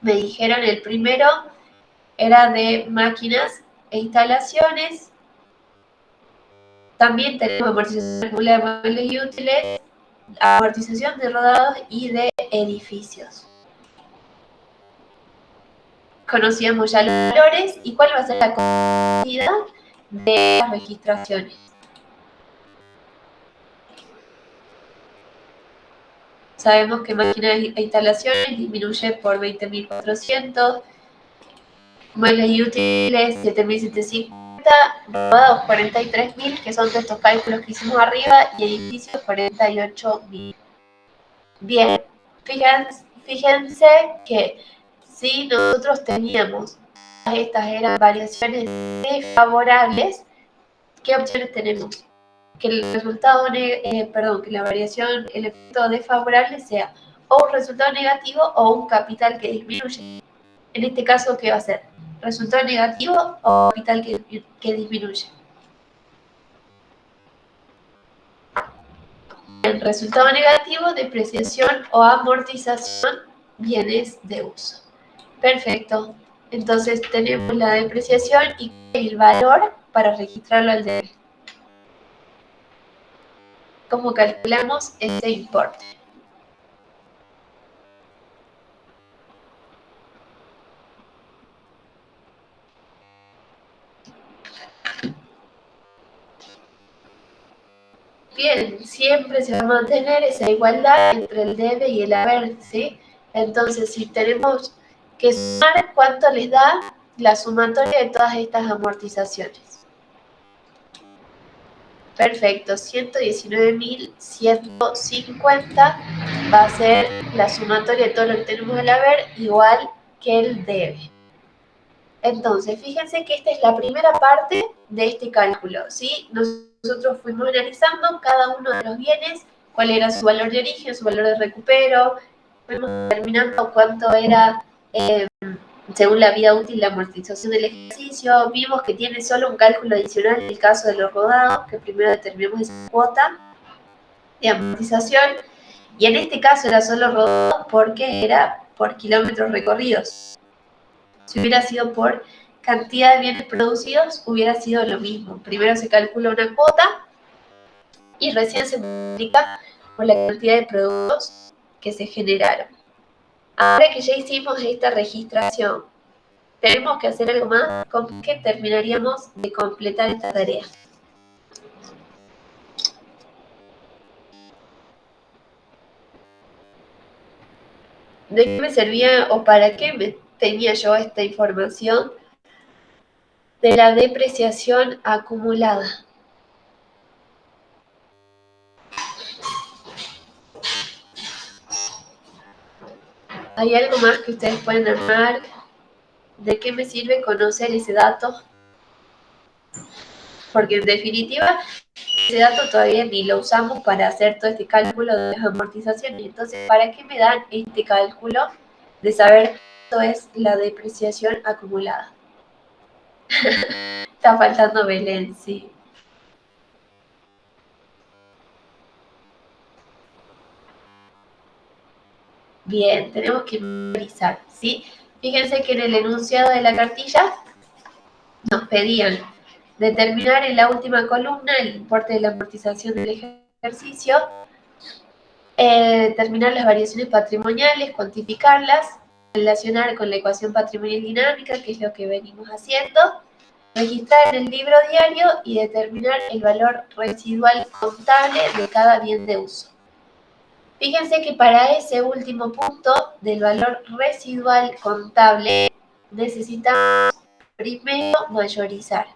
Me dijeron el primero era de máquinas e instalaciones. También tenemos amortización acumulada de muebles y útiles, amortización de rodados y de edificios. Conocíamos ya los valores y cuál va a ser la cantidad de las registraciones. Sabemos que máquinas e instalaciones disminuye por 20.400, muebles y útiles 7.750, rodados 43.000, que son de estos cálculos que hicimos arriba, y edificios 48.000. Bien, fíjense que si nosotros teníamos estas eran variaciones desfavorables, ¿qué opciones tenemos? Que el resultado, que la variación, el efecto desfavorable sea o un resultado negativo o un capital que disminuye. En este caso, ¿qué va a ser? ¿Resultado negativo o capital que disminuye? En resultado negativo, depreciación o amortización, bienes de uso. Perfecto. Entonces tenemos la depreciación y el valor para registrarlo al debe. ¿Cómo calculamos ese importe? Bien, siempre se va a mantener esa igualdad entre el debe y el haber, ¿sí? Entonces, si tenemos que sumar, ¿cuánto les da la sumatoria de todas estas amortizaciones? Perfecto, 119.150 va a ser la sumatoria de todo lo que tenemos el haber igual que el debe. Entonces, fíjense que esta es la primera parte de este cálculo, ¿sí? Nosotros fuimos analizando cada uno de los bienes, cuál era su valor de origen, su valor de recupero, fuimos determinando cuánto era, según la vida útil, la amortización del ejercicio. Vimos que tiene solo un cálculo adicional en el caso de los rodados, que primero determinamos esa cuota de amortización, y en este caso era solo rodado porque era por kilómetros recorridos. Si hubiera sido por cantidad de bienes producidos, hubiera sido lo mismo. Primero se calcula una cuota y recién se multiplica por la cantidad de productos que se generaron. Ahora que ya hicimos esta registración, tenemos que hacer algo más con que terminaríamos de completar esta tarea. ¿De qué me servía o para qué me tenía yo esta información de la depreciación acumulada? ¿Hay algo más que ustedes pueden armar? ¿De qué me sirve conocer ese dato? Porque en definitiva, ese dato todavía ni lo usamos para hacer todo este cálculo de las amortizaciones. Entonces, ¿para qué me dan este cálculo de saber cuánto es la depreciación acumulada? Está faltando Belén, sí. Bien, tenemos que memorizar, ¿sí? Fíjense que en el enunciado de la cartilla nos pedían determinar en la última columna el importe de la amortización del ejercicio, determinar las variaciones patrimoniales, cuantificarlas, relacionar con la ecuación patrimonial dinámica, que es lo que venimos haciendo, registrar en el libro diario y determinar el valor residual contable de cada bien de uso. Fíjense que para ese último punto del valor residual contable necesitamos primero mayorizar,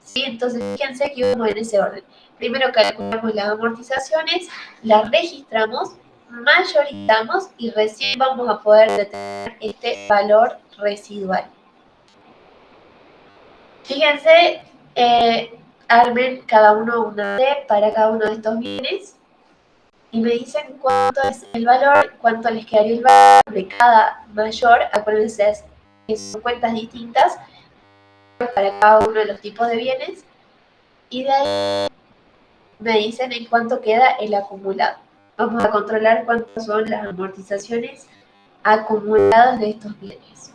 ¿sí? Entonces fíjense que vamos en ese orden. Primero calculamos las amortizaciones, las registramos, mayorizamos y recién vamos a poder determinar este valor residual. Fíjense, armen cada uno una D para cada uno de estos bienes y me dicen cuánto es el valor, cuánto les quedaría el valor de cada mayor. Acuérdense que son cuentas distintas para cada uno de los tipos de bienes, y de ahí me dicen en cuánto queda el acumulado. Vamos a controlar cuántas son las amortizaciones acumuladas de estos bienes.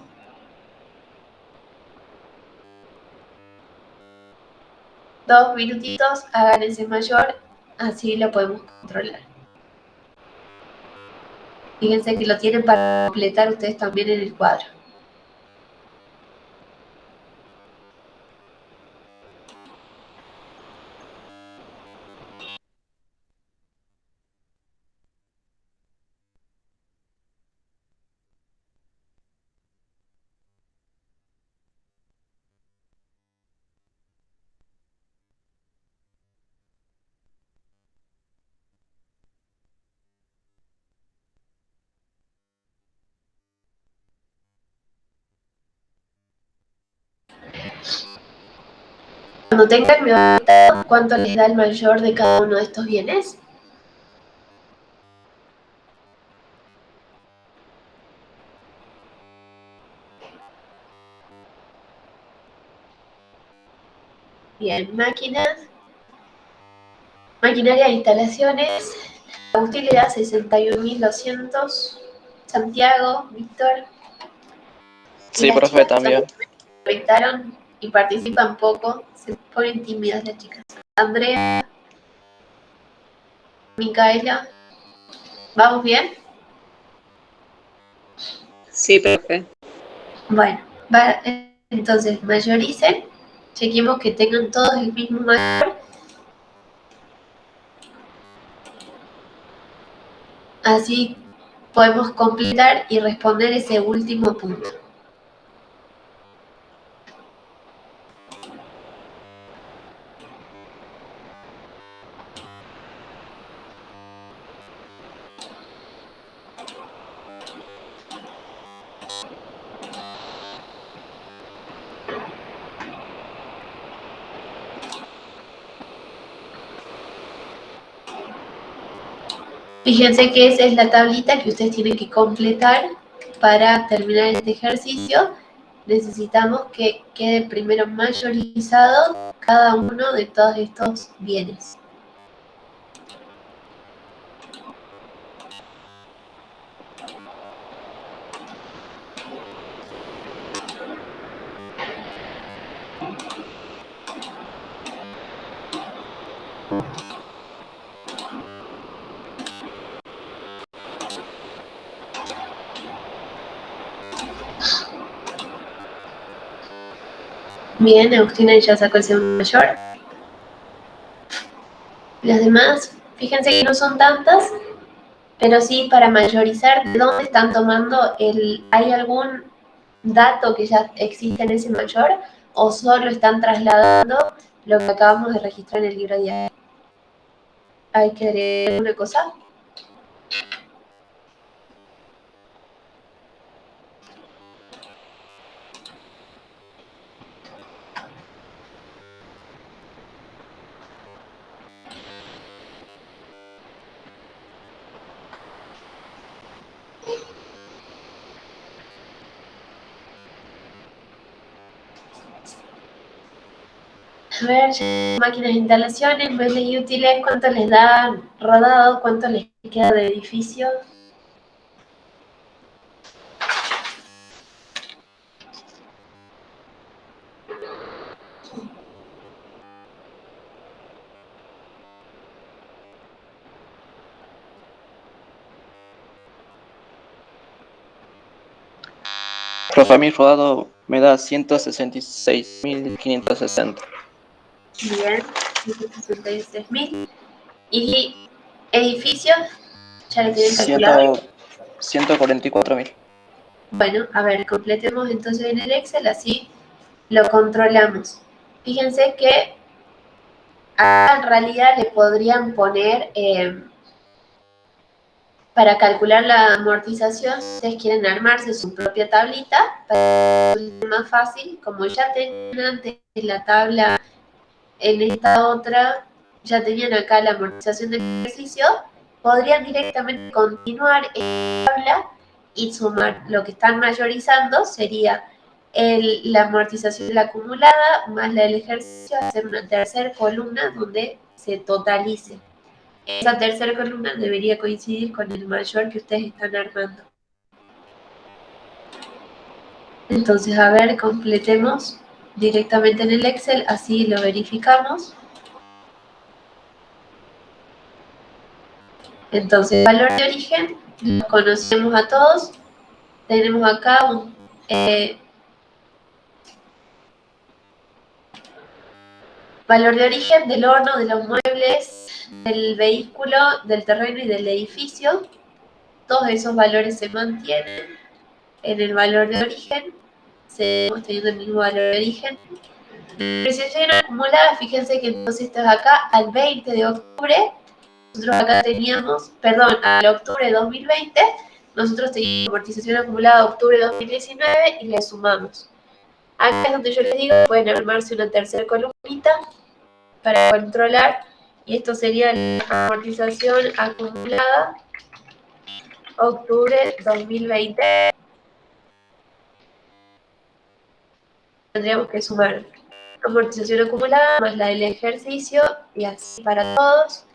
Dos minutitos, hagan ese mayor, así lo podemos controlar. Fíjense que lo tienen para completar ustedes también en el cuadro. Cuando tengan, me van a contar cuánto les da el mayor de cada uno de estos bienes. Bien, máquinas, maquinaria de instalaciones. Agustín le da 61.200. Santiago, Víctor. Sí, profe, también. Conectaron y participan poco. Se ponen tímidas las chicas. Andrea, Micaela, ¿vamos bien? Sí, profe. Bueno, entonces mayoricen. Chequemos que tengan todos el mismo mayor. Así podemos completar y responder ese último punto. Fíjense que esa es la tablita que ustedes tienen que completar para terminar este ejercicio. Necesitamos que quede primero mayorizado cada uno de todos estos bienes. Bien, Agustina ya sacó el segundo mayor. Las demás, fíjense que no son tantas, pero sí para mayorizar de dónde están tomando ¿hay algún dato que ya existe en ese mayor o solo están trasladando lo que acabamos de registrar en el libro diario? ¿Hay que agregar alguna cosa? A ver, máquinas de instalaciones, muebles y útiles, ¿cuánto les da rodado? ¿Cuánto les queda de edificio? Profe, a mí rodado me da 166.560. Bien, 166.000. ¿Y edificios? ¿Ya lo tienen calculado? 144.000. Bueno, a ver, completemos entonces en el Excel, así lo controlamos. Fíjense que en realidad le podrían poner, para calcular la amortización, si ustedes quieren armarse su propia tablita, para que sea más fácil, como ya tenían antes la tabla en esta otra, ya tenían acá la amortización del ejercicio, podrían directamente continuar en la tabla y sumar. Lo que están mayorizando sería la amortización acumulada más la del ejercicio, hacer una tercera columna donde se totalice. Esa tercera columna debería coincidir con el mayor que ustedes están armando. Entonces, a ver, completemos directamente en el Excel, así lo verificamos. Entonces, valor de origen, lo conocemos a todos. Tenemos acá un valor de origen del horno, de los muebles, del vehículo, del terreno y del edificio. Todos esos valores se mantienen en el valor de origen. Seguimos teniendo el mismo valor de origen. Depreciación acumulada, fíjense que entonces esto es acá al 20 de octubre. Nosotros acá teníamos, perdón, al octubre de 2020, nosotros teníamos amortización acumulada de octubre de 2019 y le sumamos. Acá es donde yo les digo, pueden armarse una tercera columnita para controlar, y esto sería la amortización acumulada octubre 2020. Tendríamos que sumar amortización acumulada más la del ejercicio y así para todos.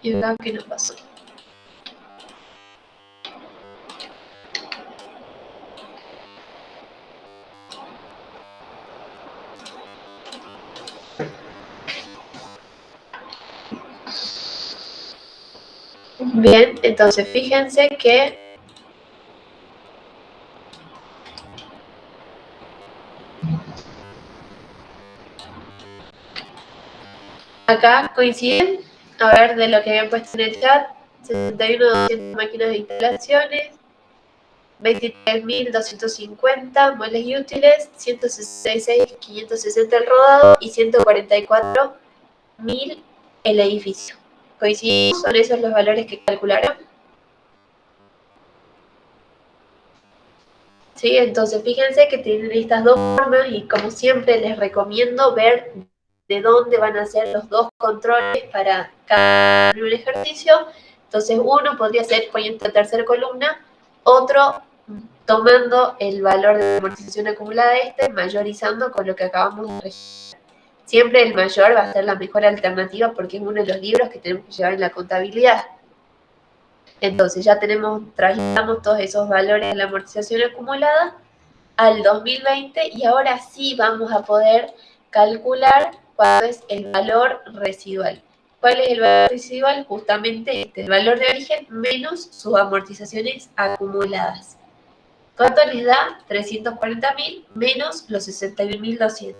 Y acá que no pasó. Bien, entonces fíjense que acá coinciden, a ver, de lo que habían puesto en el chat, 61.200 máquinas de instalaciones, 23.250 muebles y útiles, 166.560 el rodado y 144.000 el edificio. ¿Coincidimos? ¿Son esos los valores que calcularon? Sí, entonces fíjense que tienen estas dos formas y como siempre les recomiendo ver de dónde van a ser los dos controles para cada ejercicio. Entonces uno podría ser poniendo la tercera columna, otro tomando el valor de amortización acumulada mayorizando con lo que acabamos de registrar. Siempre el mayor va a ser la mejor alternativa porque es uno de los libros que tenemos que llevar en la contabilidad. Entonces ya trasladamos todos esos valores de la amortización acumulada al 2020 y ahora sí vamos a poder calcular cuál es el valor residual. ¿Cuál es el valor residual? Justamente el valor de origen menos sus amortizaciones acumuladas. ¿Cuánto les da? 340.000 menos los 61.200.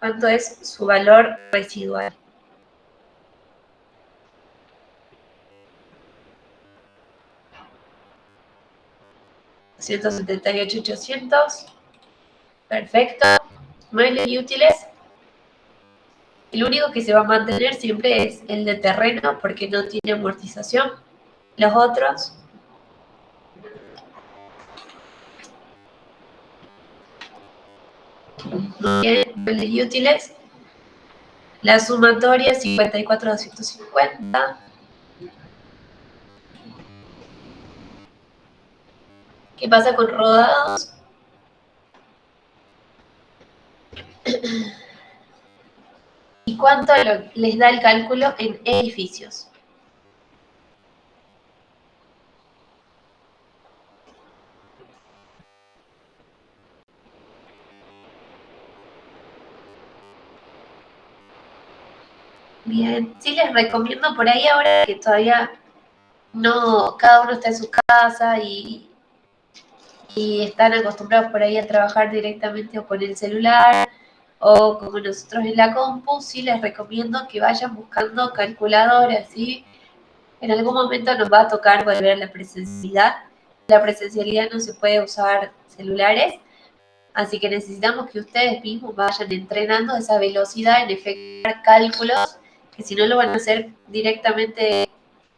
¿Cuánto es su valor residual? $178.800. Perfecto. Muebles y útiles. El único que se va a mantener siempre es el de terreno porque no tiene amortización. Los otros. Bien, muebles y útiles. La sumatoria 54.250. ¿Qué pasa con rodados? ¿Y cuánto les da el cálculo en edificios? Bien, sí les recomiendo por ahí ahora que todavía no, cada uno está en su casa y están acostumbrados por ahí a trabajar directamente o con el celular o como nosotros en la compu, sí les recomiendo que vayan buscando calculadoras, ¿sí? En algún momento nos va a tocar volver a la presencialidad. La presencialidad no se puede usar celulares, así que necesitamos que ustedes mismos vayan entrenando esa velocidad en efectuar cálculos, que si no lo van a hacer directamente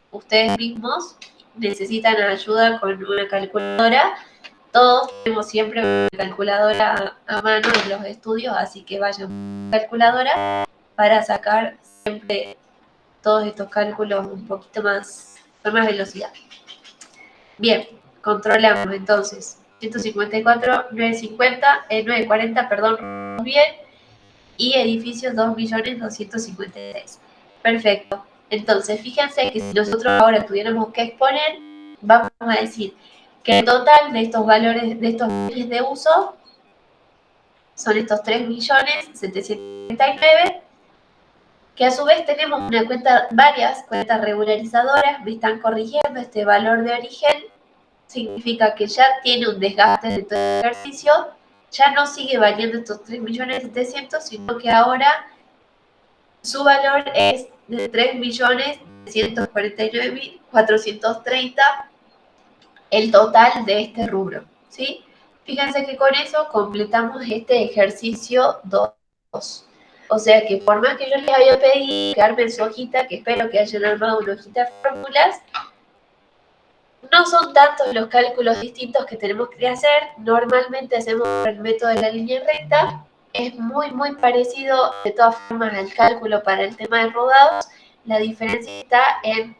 ustedes mismos, necesitan ayuda con una calculadora. Todos tenemos siempre una calculadora a mano en los estudios, así que vayan con calculadora para sacar siempre todos estos cálculos un poquito más, con más velocidad. Bien, controlamos entonces. 154, 940, perdón, bien, y edificios 2.256.000. Perfecto. Entonces, fíjense que si nosotros ahora tuviéramos que exponer, vamos a decir que el total de estos valores, de estos bienes de uso, son estos 3.739.000, que a su vez tenemos varias cuentas regularizadoras, me están corrigiendo este valor de origen, significa que ya tiene un desgaste de todo el ejercicio, ya no sigue valiendo estos 3.700.000, sino que ahora su valor es de 3.149.430, el total de este rubro, ¿sí? Fíjense que con eso completamos este ejercicio 2. O sea que por más que yo les haya pedido que armen su hojita, que espero que hayan armado una hojita de fórmulas, no son tantos los cálculos distintos que tenemos que hacer. Normalmente hacemos el método de la línea recta. Es muy, muy parecido de todas formas al cálculo para el tema de rodados. La diferencia está en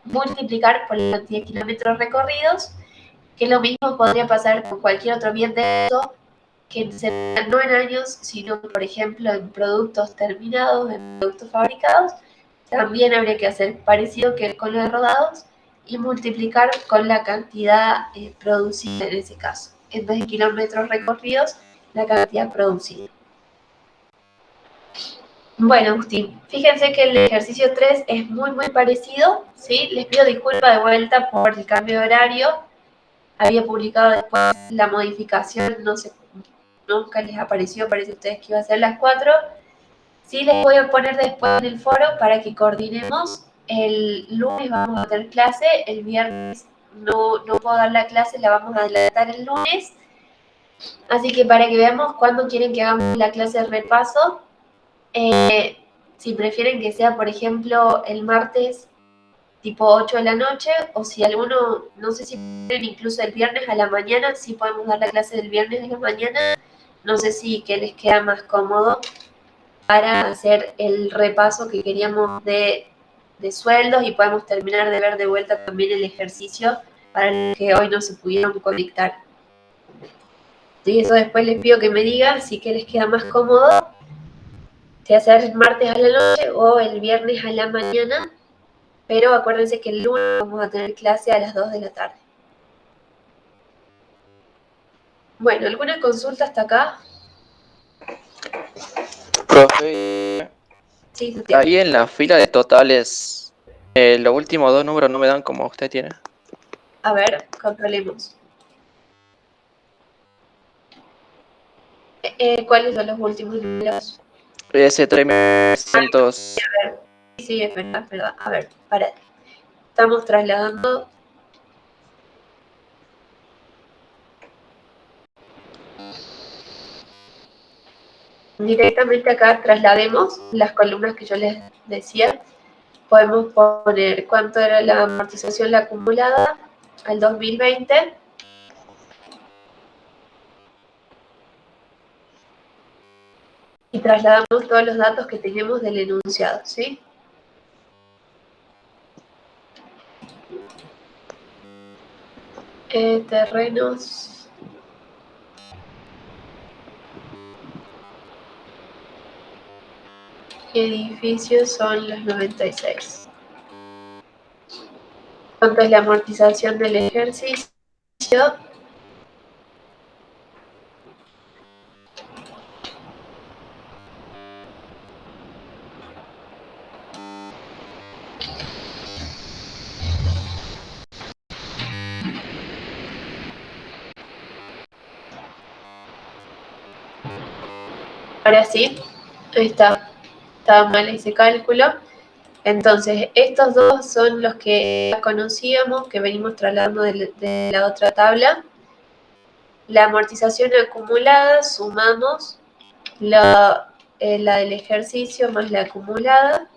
multiplicar por la cantidad de kilómetros recorridos, que lo mismo podría pasar con cualquier otro bien de uso, que no en años, sino por ejemplo en productos terminados, en productos fabricados. También habría que hacer parecido que con los rodados y multiplicar con la cantidad producida en ese caso. En vez de kilómetros recorridos, la cantidad producida. Bueno, Agustín, fíjense que el ejercicio 3 es muy, muy parecido, ¿sí? Les pido disculpas de vuelta por el cambio de horario. Había publicado después la modificación, no sé, nunca les apareció, parece a ustedes que iba a ser las 4. Sí, les voy a poner después en el foro para que coordinemos. El lunes vamos a tener clase, el viernes no puedo dar la clase, la vamos a adelantar el lunes. Así que para que veamos cuándo quieren que hagamos la clase de repaso, si prefieren que sea, por ejemplo, el martes tipo 8 de la noche, o si alguno, no sé si quieren incluso el viernes a la mañana, si podemos dar la clase del viernes a la mañana, no sé si que les queda más cómodo para hacer el repaso que queríamos de sueldos y podemos terminar de ver de vuelta también el ejercicio para los que hoy no se pudieron conectar. Y eso después les pido que me digan si que les queda más cómodo, si hacer el martes a la noche o el viernes a la mañana, pero acuérdense que el lunes vamos a tener clase a las 2 de la tarde. Bueno, ¿alguna consulta hasta acá? Profe, Sí, Santiago. ahí en la fila de totales, los últimos dos números no me dan como usted tiene. A ver, controlemos. ¿Cuáles son los últimos números? Ese 300. Sí, es verdad. A ver, para. Estamos trasladando. Directamente acá traslademos las columnas que yo les decía. Podemos poner cuánto era la amortización la acumulada al 2020. Y trasladamos todos los datos que tenemos del enunciado, ¿sí? Terrenos. Edificios son los 96. ¿Cuánto es la amortización del ejercicio? Ahora sí, ahí está. Estaba mal ese cálculo. Entonces, estos dos son los que ya conocíamos, que venimos trasladando de la otra tabla. La amortización acumulada, sumamos la del ejercicio más la acumulada.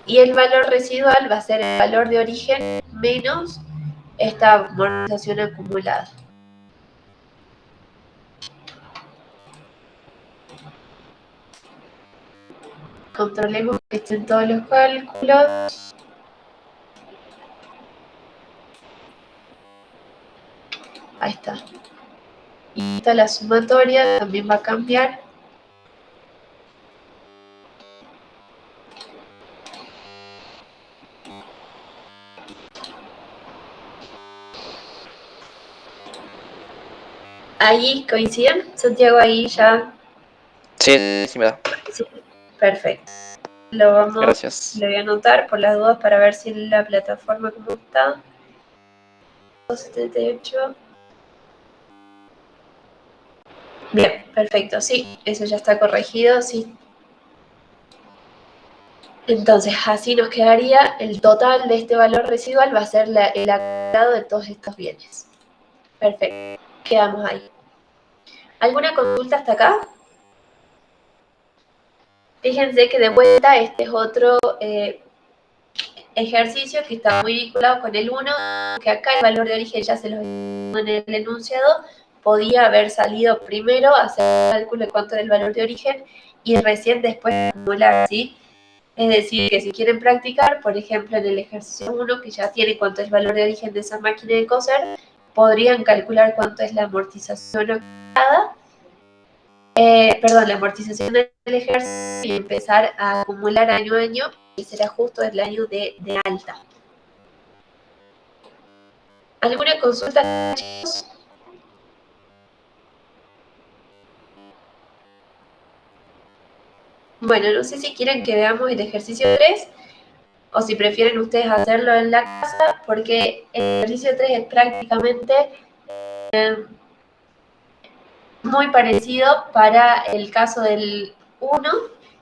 Y el valor residual va a ser el valor de origen menos esta amortización acumulada. Controlemos que estén todos los cálculos. Ahí está. Y esta la sumatoria también va a cambiar. ¿Ahí coinciden? Santiago, ahí ya. Sí, sí me da. Sí, perfecto. Lo Gracias. voy a anotar por las dudas para ver si la plataforma como está. 278. Bien, perfecto. Sí, eso ya está corregido, sí. Entonces, así nos quedaría el total de este valor residual, va a ser el acumulado de todos estos bienes. Perfecto, quedamos ahí. ¿Alguna consulta hasta acá? Fíjense que de vuelta este es otro ejercicio que está muy vinculado con el 1, que acá el valor de origen ya se lo en el enunciado, podía haber salido primero a hacer el cálculo de cuánto era el valor de origen y recién después acumular, ¿sí? Es decir, que si quieren practicar, por ejemplo, en el ejercicio 1, que ya tiene cuánto es el valor de origen de esa máquina de coser, podrían calcular cuánto es la amortización acumulada, la amortización del ejercicio y empezar a acumular año a año, y será justo el año de alta. ¿Alguna consulta, chicos? Bueno, no sé si quieren que veamos el ejercicio 3 o si prefieren ustedes hacerlo en la casa, porque el ejercicio 3 es prácticamente muy parecido para el caso del 1.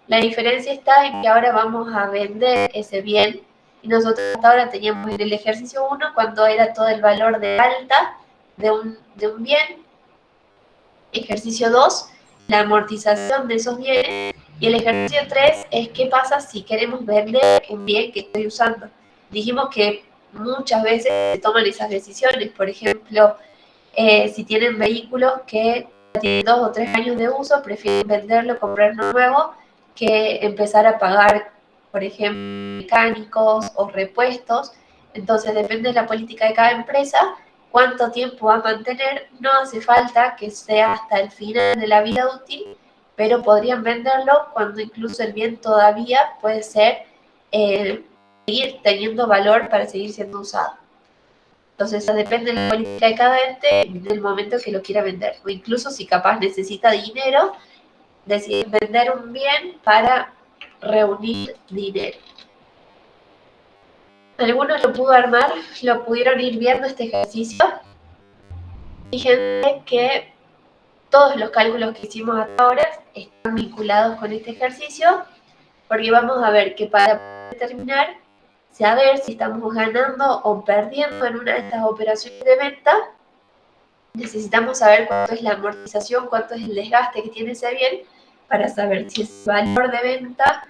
La diferencia está en que ahora vamos a vender ese bien y nosotros hasta ahora teníamos en el ejercicio 1 cuando era todo el valor de alta de un bien. Ejercicio 2, la amortización de esos bienes. Y el ejercicio 3 es qué pasa si queremos vender un bien que estoy usando. Dijimos que muchas veces se toman esas decisiones. Por ejemplo, si tienen vehículos que tienen 2 o 3 años de uso, prefieren venderlo, comprar uno nuevo, que empezar a pagar, por ejemplo, mecánicos o repuestos. Entonces depende de la política de cada empresa, cuánto tiempo va a mantener. No hace falta que sea hasta el final de la vida útil, pero podrían venderlo cuando incluso el bien todavía puede ser seguir teniendo valor para seguir siendo usado. Entonces eso depende de la política de cada ente del momento que lo quiera vender. O incluso si capaz necesita dinero, decide vender un bien para reunir dinero. Algunos lo pudo armar, lo pudieron ir viendo este ejercicio. Fíjense que todos los cálculos que hicimos hasta ahora están vinculados con este ejercicio, porque vamos a ver que para determinar, saber si estamos ganando o perdiendo en una de estas operaciones de venta, necesitamos saber cuánto es la amortización, cuánto es el desgaste que tiene ese bien, para saber si ese valor de venta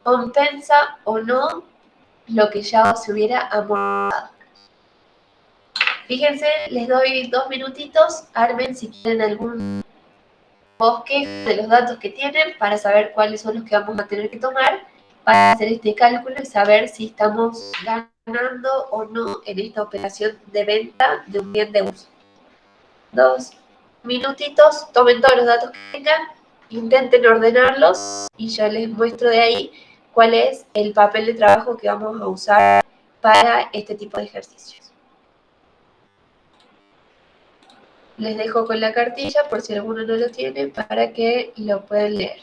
compensa o no lo que ya se hubiera amortizado. Fíjense, les doy 2 minutitos, armen si quieren algún bosquejo de los datos que tienen para saber cuáles son los que vamos a tener que tomar para hacer este cálculo y saber si estamos ganando o no en esta operación de venta de un bien de uso. 2 minutitos, tomen todos los datos que tengan, intenten ordenarlos y yo les muestro de ahí cuál es el papel de trabajo que vamos a usar para este tipo de ejercicios. Les dejo con la cartilla por si alguno no lo tiene para que lo puedan leer.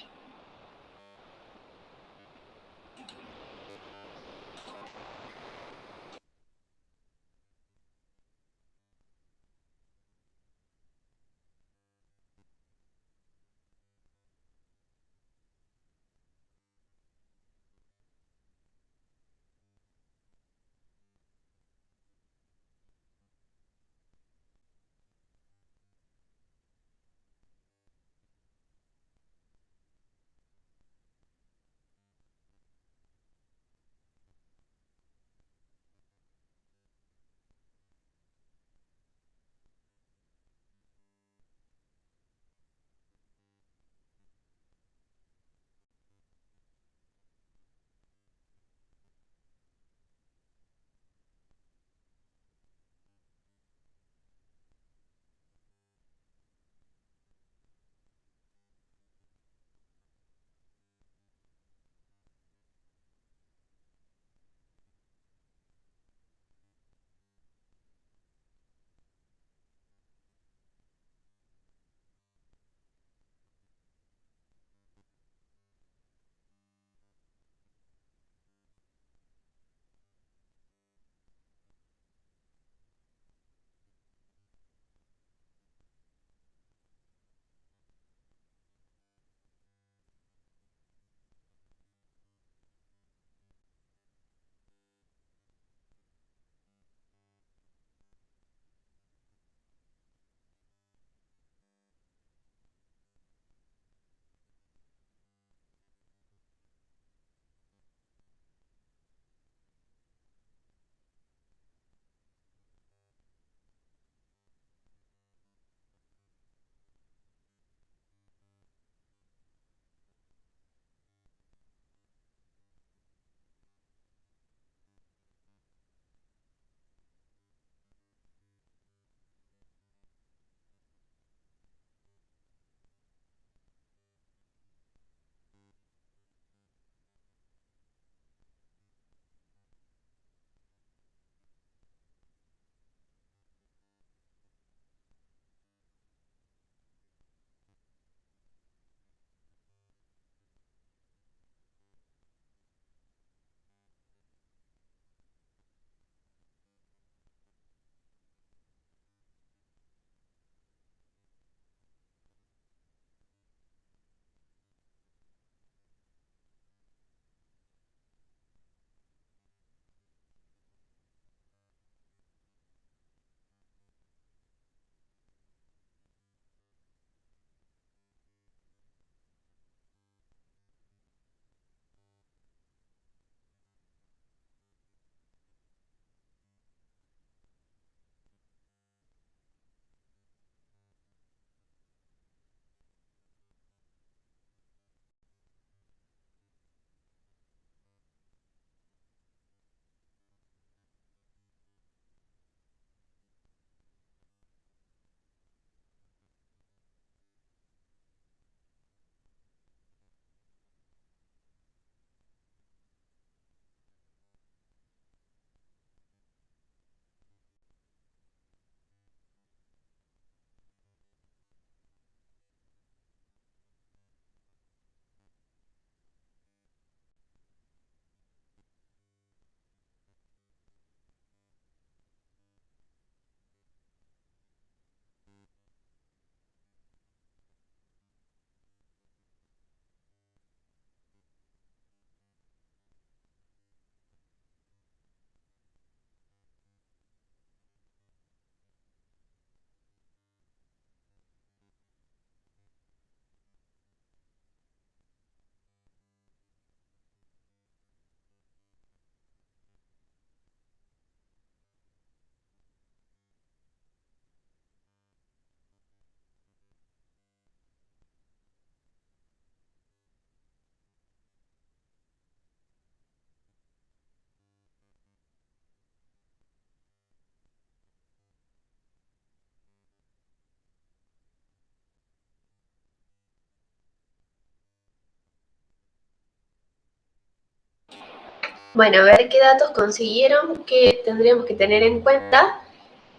Bueno, a ver qué datos consiguieron que tendríamos que tener en cuenta.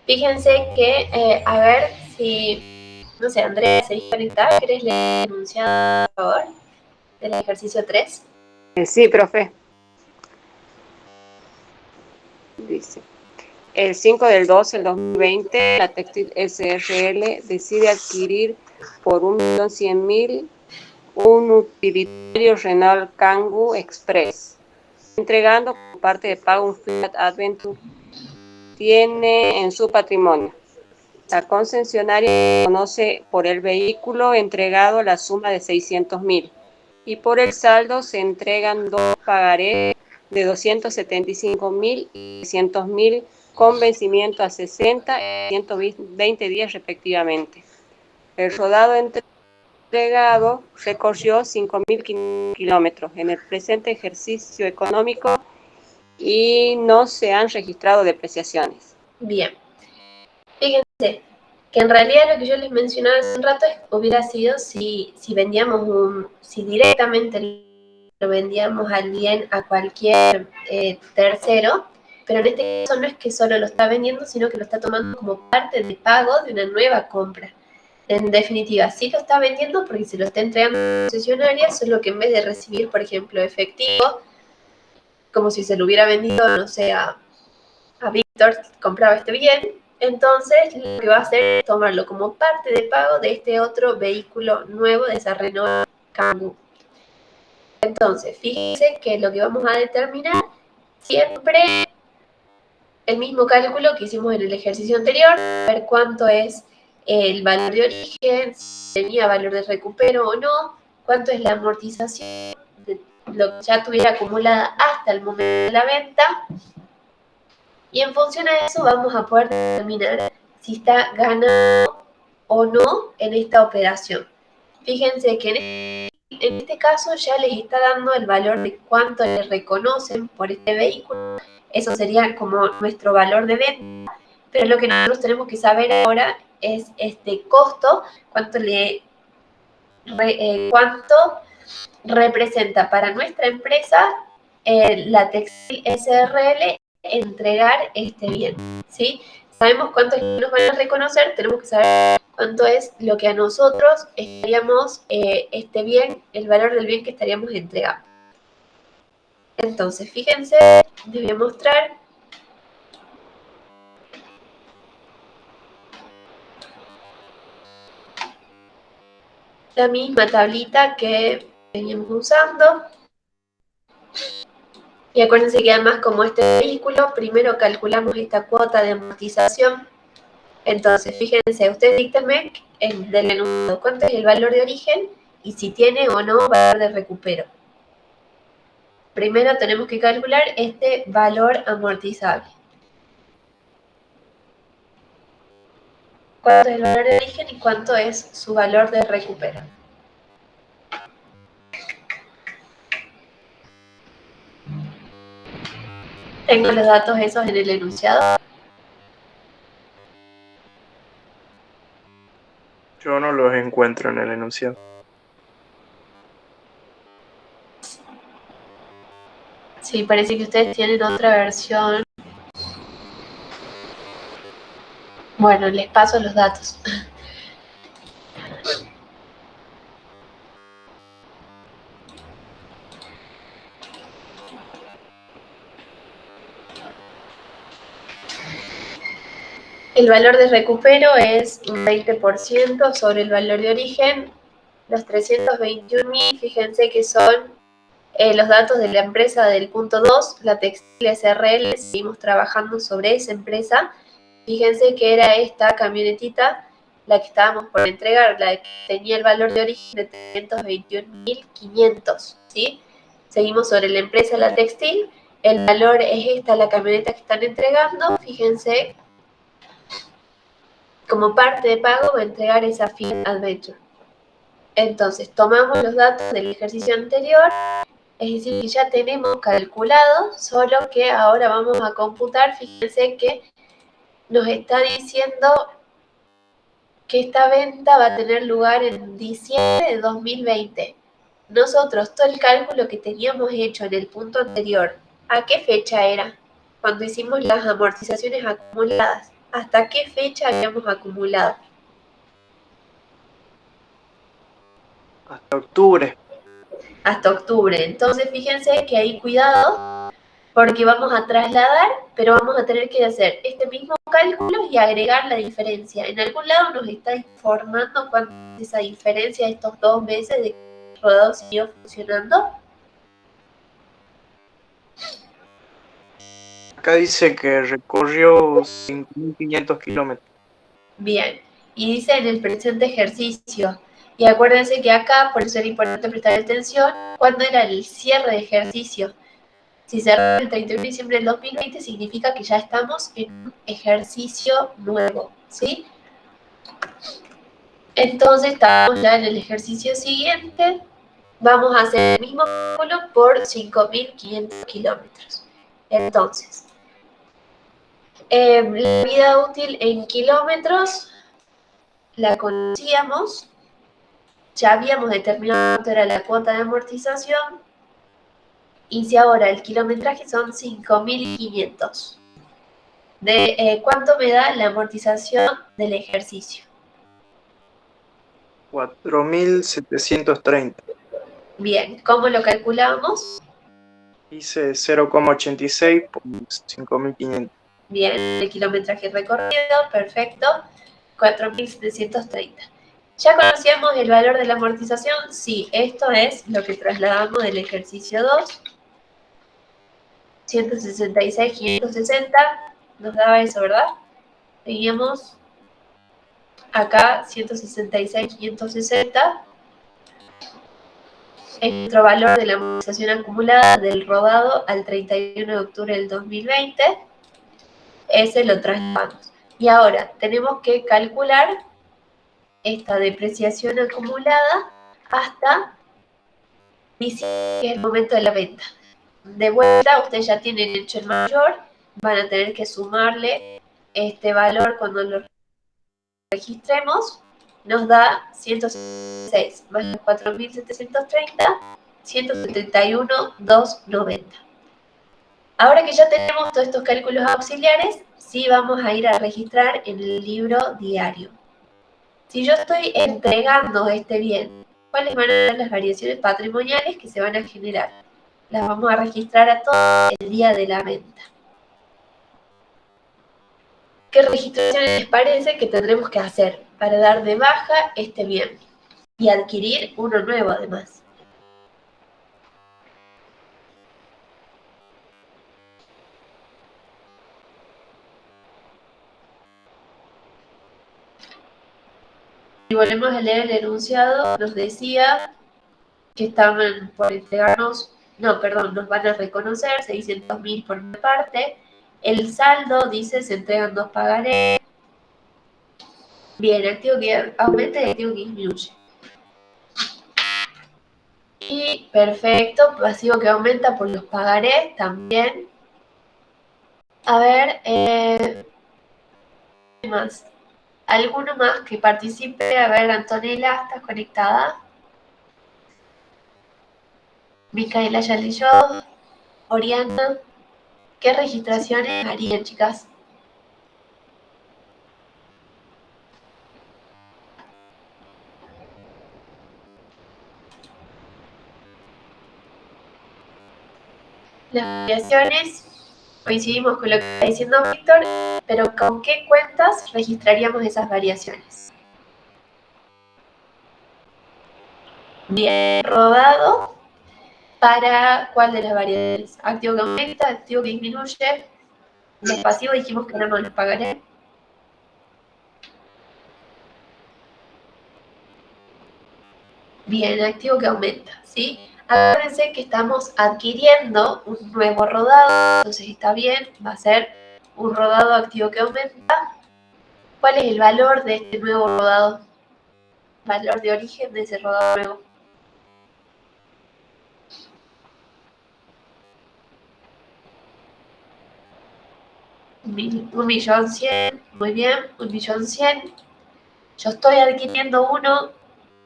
Fíjense que, a ver si, no sé, Andrea, ¿seguís conectada? ¿Querés leer el enunciado, por favor, del ejercicio 3? Sí, profe. Dice, el 5 del 12 del 2020, la Textil SRL decide adquirir por 1.100.000 un utilitario Renault Kangoo Express, entregando como parte de pago un Fiat Adventure. Tiene en su patrimonio. La concesionaria conoce por el vehículo entregado la suma de 600.000 y por el saldo se entregan dos pagarés de 275.000 y 300.000 con vencimiento a 60 y 120 días respectivamente. El rodado entregado recorrió 5.500 kilómetros en el presente ejercicio económico y no se han registrado depreciaciones. Bien. Fíjense que en realidad lo que yo les mencionaba hace un rato hubiera sido si vendíamos si directamente lo vendíamos al bien a cualquier tercero, pero en este caso no es que solo lo está vendiendo, sino que lo está tomando como parte de pago de una nueva compra. En definitiva, sí lo está vendiendo porque se lo está entregando a la concesionaria, solo que en vez de recibir, por ejemplo, efectivo, como si se lo hubiera vendido, no sé, a Víctor, compraba este bien, entonces lo que va a hacer es tomarlo como parte de pago de este otro vehículo nuevo de esa Renault Kangoo. Entonces, fíjense que lo que vamos a determinar siempre el mismo cálculo que hicimos en el ejercicio anterior, ver cuánto es el valor de origen, si tenía valor de recupero o no, cuánto es la amortización de lo que ya tuviera acumulada hasta el momento de la venta, y en función a eso vamos a poder determinar si está ganando o no en esta operación. Fíjense que en este caso ya les está dando el valor de cuánto le reconocen por este vehículo. Eso sería como nuestro valor de venta, pero lo que nosotros tenemos que saber ahora es este costo, cuánto representa para nuestra empresa la Textil SRL entregar este bien, ¿sí? Sabemos cuánto es lo que nos van a reconocer, tenemos que saber cuánto es lo que a nosotros estaríamos, este bien, el valor del bien que estaríamos entregando. Entonces, fíjense, les voy a mostrar. La misma tablita que veníamos usando. Y acuérdense que además como este vehículo, primero calculamos esta cuota de amortización. Entonces, fíjense, ustedes díctenme del enunciado cuánto es el valor de origen y si tiene o no valor de recupero. Primero tenemos que calcular este valor amortizable. ¿Cuánto es el valor de origen y cuánto es su valor de recupero? Tengo los datos esos en el enunciado. Yo no los encuentro en el enunciado. Sí, parece que ustedes tienen otra versión. Bueno, les paso los datos. El valor de recupero es un 20% sobre el valor de origen. Los 321.000, fíjense que son los datos de la empresa del punto 2, la Textil SRL. Seguimos trabajando sobre esa empresa. Fíjense que era esta camionetita la que estábamos por entregar, la que tenía el valor de origen de 321.500, ¿sí? Seguimos sobre la empresa La Textil. El valor es esta, la camioneta que están entregando. Fíjense, como parte de pago va a entregar esa Fiat Adventure. Entonces, tomamos los datos del ejercicio anterior, es decir, que ya tenemos calculado, solo que ahora vamos a computar. Fíjense que nos está diciendo que esta venta va a tener lugar en diciembre de 2020. Nosotros, todo el cálculo que teníamos hecho en el punto anterior ¿A qué fecha era? Cuando hicimos las amortizaciones acumuladas. ¿Hasta qué fecha habíamos acumulado? Hasta octubre. Hasta octubre. Entonces, fíjense que ahí cuidado, porque vamos a trasladar, pero vamos a tener que hacer este mismo cálculo y agregar la diferencia. En algún lado nos está informando cuánto es esa diferencia de estos 2 meses de que el rodado siguió funcionando. Acá dice que recorrió 5.500 kilómetros. Bien, y dice en el presente ejercicio. Y acuérdense que acá, por eso era importante prestar atención, cuando era el cierre de ejercicio. Si cerró el 31 de diciembre del 2020, significa que ya estamos en un ejercicio nuevo, ¿sí? Entonces, estamos ya en el ejercicio siguiente. Vamos a hacer el mismo cálculo por 5.500 kilómetros. Entonces, la vida útil en kilómetros la conocíamos. Ya habíamos determinado cuánto era la cuota de amortización. Y si ahora el kilometraje son 5.500. ¿Cuánto me da la amortización del ejercicio? 4.730. Bien, ¿cómo lo calculamos? Dice 0,86 por 5.500. Bien, el kilometraje recorrido, perfecto, 4.730. ¿Ya conocíamos el valor de la amortización? Sí, esto es lo que trasladamos del ejercicio 2. 166.560, nos daba eso, ¿verdad? Teníamos acá 166.560. Es nuestro valor de la amortización acumulada del rodado al 31 de octubre del 2020. Ese lo trasladamos. Y ahora tenemos que calcular esta depreciación acumulada hasta diciembre, que es el momento de la venta. De vuelta, ustedes ya tienen hecho el mayor, van a tener que sumarle este valor cuando lo registremos. Nos da 106 más los 4.730, 171.290. Ahora que ya tenemos todos estos cálculos auxiliares, sí vamos a ir a registrar en el libro diario. Si yo estoy entregando este bien, ¿cuáles van a ser las variaciones patrimoniales que se van a generar? Las vamos a registrar a todos el día de la venta. ¿Qué registraciones les parece que tendremos que hacer para dar de baja este bien y adquirir uno nuevo además? Si volvemos a leer el enunciado, nos decía que estaban por entregarnos, no, perdón, nos van a reconocer 600.000 por una parte. El saldo dice se entregan 2 pagarés. Bien, activo que aumenta y activo que disminuye. Y perfecto, pasivo que aumenta por los pagarés también. A ver, ¿qué más? ¿Alguno más que participe? A ver, Antonella, ¿estás conectada? Micaela Yalillo, Oriana, ¿qué registraciones harían, chicas? Las variaciones, coincidimos con lo que está diciendo Víctor, pero ¿con qué cuentas registraríamos esas variaciones? Bien, rodado. ¿Para cuál de las variables? Activo que aumenta, activo que disminuye. Los pasivos dijimos que no nos los pagaré. Bien, activo que aumenta, ¿sí? Acuérdense que estamos adquiriendo un nuevo rodado, entonces está bien, va a ser un rodado activo que aumenta. ¿Cuál es el valor de este nuevo rodado? Valor de origen de ese rodado nuevo. $1.100.000, muy bien, 1.100.000. Yo estoy adquiriendo uno,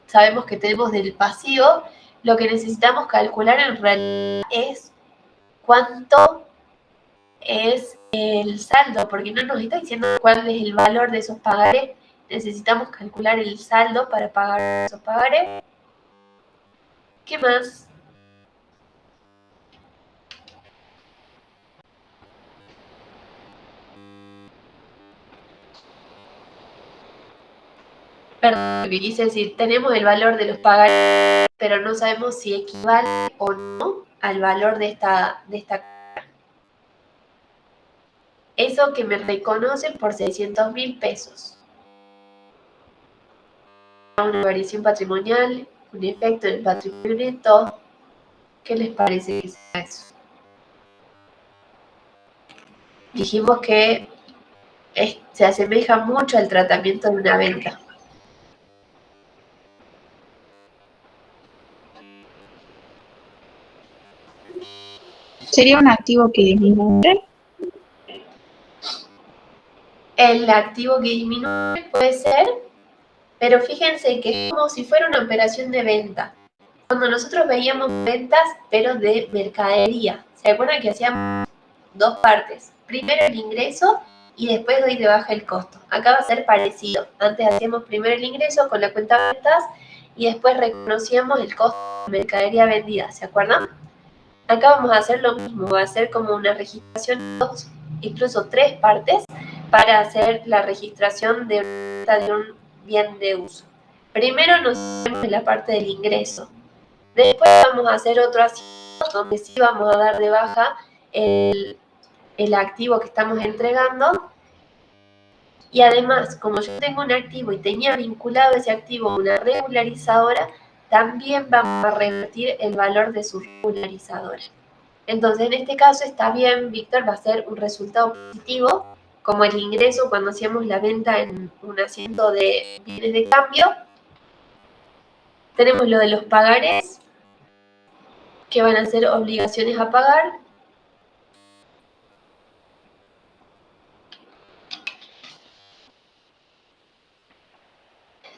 sabemos que tenemos del pasivo, lo que necesitamos calcular en realidad es cuánto es el saldo, porque no nos está diciendo cuál es el valor de esos pagarés. Necesitamos calcular el saldo para pagar esos pagarés. ¿Qué más? Perdón, lo que quise decir, tenemos el valor de los pagarés, pero no sabemos si equivale o no al valor de esta eso que me reconocen por 600.000 pesos. Una variación patrimonial, un efecto en el patrimonio neto. ¿Qué les parece que sea eso? Dijimos que se asemeja mucho al tratamiento de una venta. ¿Sería un activo que disminuye? El activo que disminuye puede ser, pero fíjense que es como si fuera una operación de venta. Cuando nosotros veíamos ventas, pero de mercadería, ¿se acuerdan que hacíamos dos partes? Primero el ingreso y después doy de baja el costo. Acá va a ser parecido. Antes hacíamos primero el ingreso con la cuenta de ventas y después reconocíamos el costo de mercadería vendida, ¿se acuerdan? Acá vamos a hacer lo mismo, va a ser como una registración de dos, incluso tres partes, para hacer la registración de un bien de uso. Primero nos hacemos en la parte del ingreso. Después vamos a hacer otro asiento donde sí vamos a dar de baja el activo que estamos entregando. Y además, como yo tengo un activo y tenía vinculado ese activo a una regularizadora, también vamos a revertir el valor de su regularizadora. Entonces, en este caso está bien, Víctor, va a ser un resultado positivo, como el ingreso cuando hacíamos la venta en un asiento de bienes de cambio. Tenemos lo de los pagarés, que van a ser obligaciones a pagar.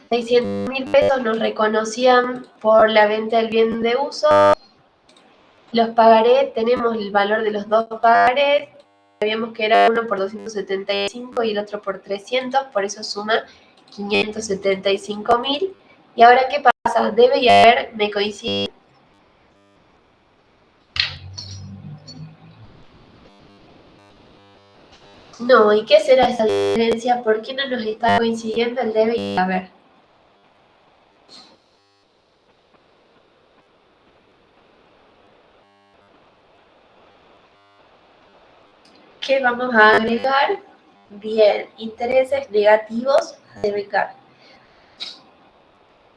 $600.000 nos reconocían por la venta del bien de uso. Los pagarés, tenemos el valor de los dos pagarés. Sabíamos que era uno por 275 y el otro por 300, por eso suma 575.000. Y ahora, ¿qué pasa? Debe y haber me coincide. No, ¿y qué será esa diferencia? ¿Por qué no nos está coincidiendo el debe y haber? ¿Qué vamos a agregar? Bien, intereses negativos a devengar.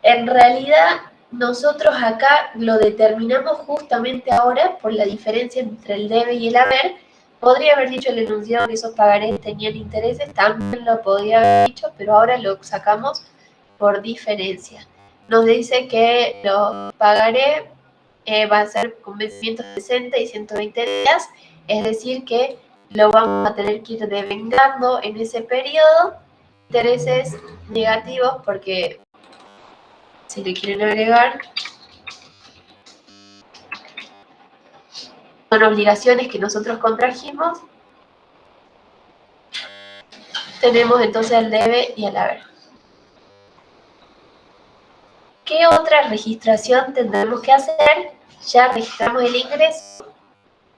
En realidad, nosotros acá lo determinamos justamente ahora por la diferencia entre el debe y el haber. Podría haber dicho el enunciado que esos pagarés tenían intereses, también lo podría haber dicho, pero ahora lo sacamos por diferencia. Nos dice que los pagarés va a ser con vencimientos de 60 y 120 días, es decir que lo vamos a tener que ir devengando en ese periodo. Intereses negativos porque si le quieren agregar son obligaciones que nosotros contrajimos. Tenemos entonces el debe y el haber. ¿Qué otra registración tendremos que hacer? Ya registramos el ingreso.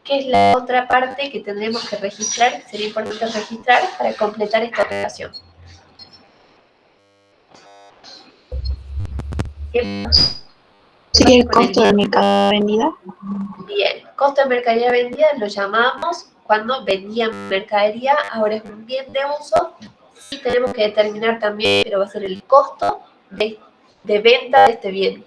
¿Qué es la otra parte que tendremos que registrar? Que sería importante registrar para completar esta operación. ¿Sería el costo de mercadería vendida? Bien, costo de mercadería vendida lo llamamos cuando vendían mercadería, ahora es un bien de uso. Y tenemos que determinar también, pero va a ser el costo de venta de este bien.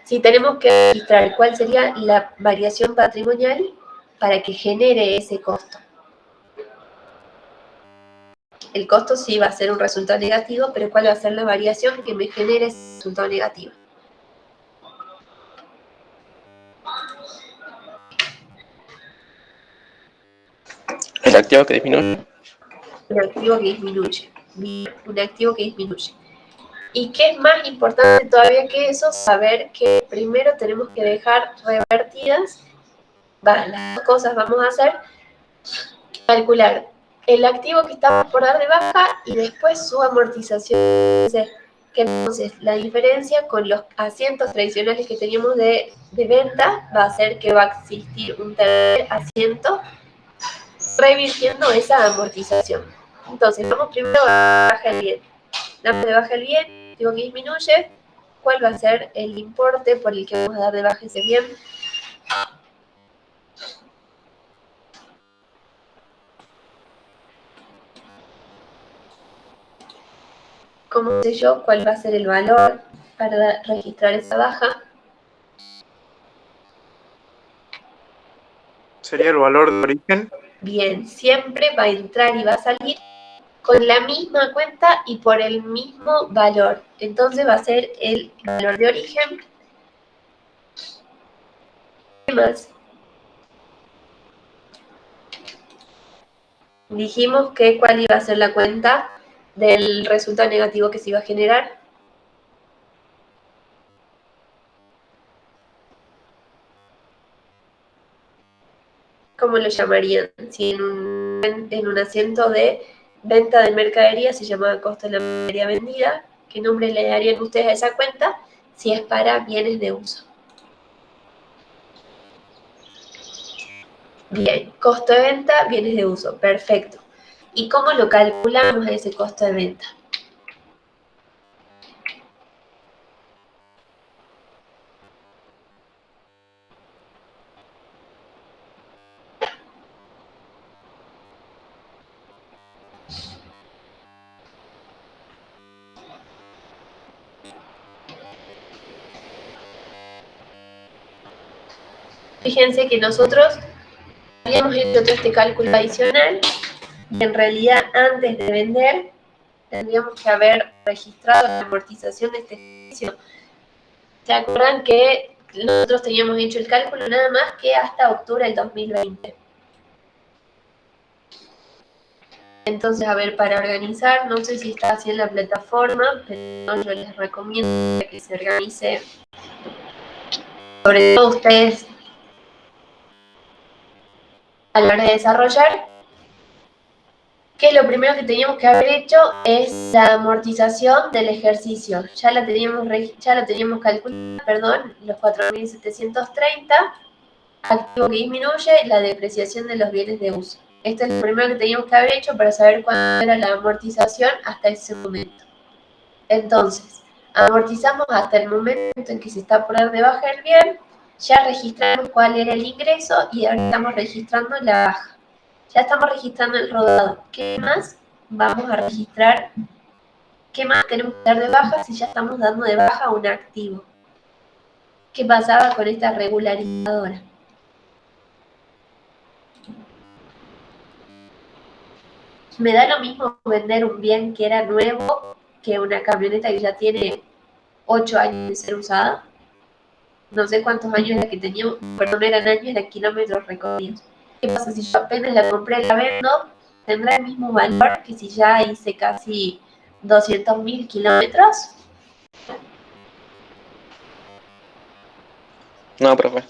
Si tenemos que registrar cuál sería la variación patrimonial para que genere ese costo. El costo sí va a ser un resultado negativo, pero ¿cuál va a ser la variación que me genere ese resultado negativo? El activo que disminuye. Un activo que disminuye. Un activo que disminuye. ¿Y qué es más importante todavía que eso? Saber que primero tenemos que dejar revertidas las dos cosas vamos a hacer, calcular el activo que estamos por dar de baja y después su amortización. Que entonces la diferencia con los asientos tradicionales que teníamos de venta va a ser que va a existir un tercer asiento revirtiendo esa amortización. Entonces vamos primero a baja el bien. Damos de baja el bien, digo que disminuye. ¿Cuál va a ser el importe por el que vamos a dar de baja ese bien? ¿Cómo sé yo cuál va a ser el valor para registrar esa baja? ¿Sería el valor de origen? Bien, siempre va a entrar y va a salir con la misma cuenta y por el mismo valor. Entonces va a ser el valor de origen. ¿Qué más? Dijimos que cuál iba a ser la cuenta del resultado negativo que se iba a generar. ¿Cómo lo llamarían? Si en un asiento de venta de mercadería se llamaba costo de la mercadería vendida, ¿qué nombre le darían ustedes a esa cuenta si es para bienes de uso? Bien, costo de venta, bienes de uso, perfecto. ¿Y cómo lo calculamos a ese costo de venta? Fíjense que nosotros habíamos hecho todo este cálculo adicional y en realidad antes de vender tendríamos que haber registrado la amortización de este ejercicio. ¿Se acuerdan que nosotros teníamos hecho el cálculo nada más que hasta octubre del 2020? Entonces, a ver, para organizar, no sé si está así en la plataforma, pero yo les recomiendo que se organice, sobre todo ustedes, a la hora de desarrollar, que lo primero que teníamos que haber hecho es la amortización del ejercicio. Ya la teníamos calculada, perdón, los 4.730, activo que disminuye, la depreciación de los bienes de uso. Esto es lo primero que teníamos que haber hecho para saber cuánto era la amortización hasta ese momento. Entonces, amortizamos hasta el momento en que se está por dar de baja el bien, ya registramos cuál era el ingreso y ahora estamos registrando la baja. Ya estamos registrando el rodado. ¿Qué más vamos a registrar? ¿Qué más tenemos que dar de baja si ya estamos dando de baja un activo? ¿Qué pasaba con esta regularizadora? Me da lo mismo vender un bien que era nuevo que una camioneta que ya tiene 8 años de ser usada. No sé cuántos años era que tenía, perdón, no eran años, eran kilómetros recorridos. ¿Qué pasa si yo apenas la compré y la vendo? ¿Tendrá el mismo valor que si ya hice casi 200.000 kilómetros? No, profe.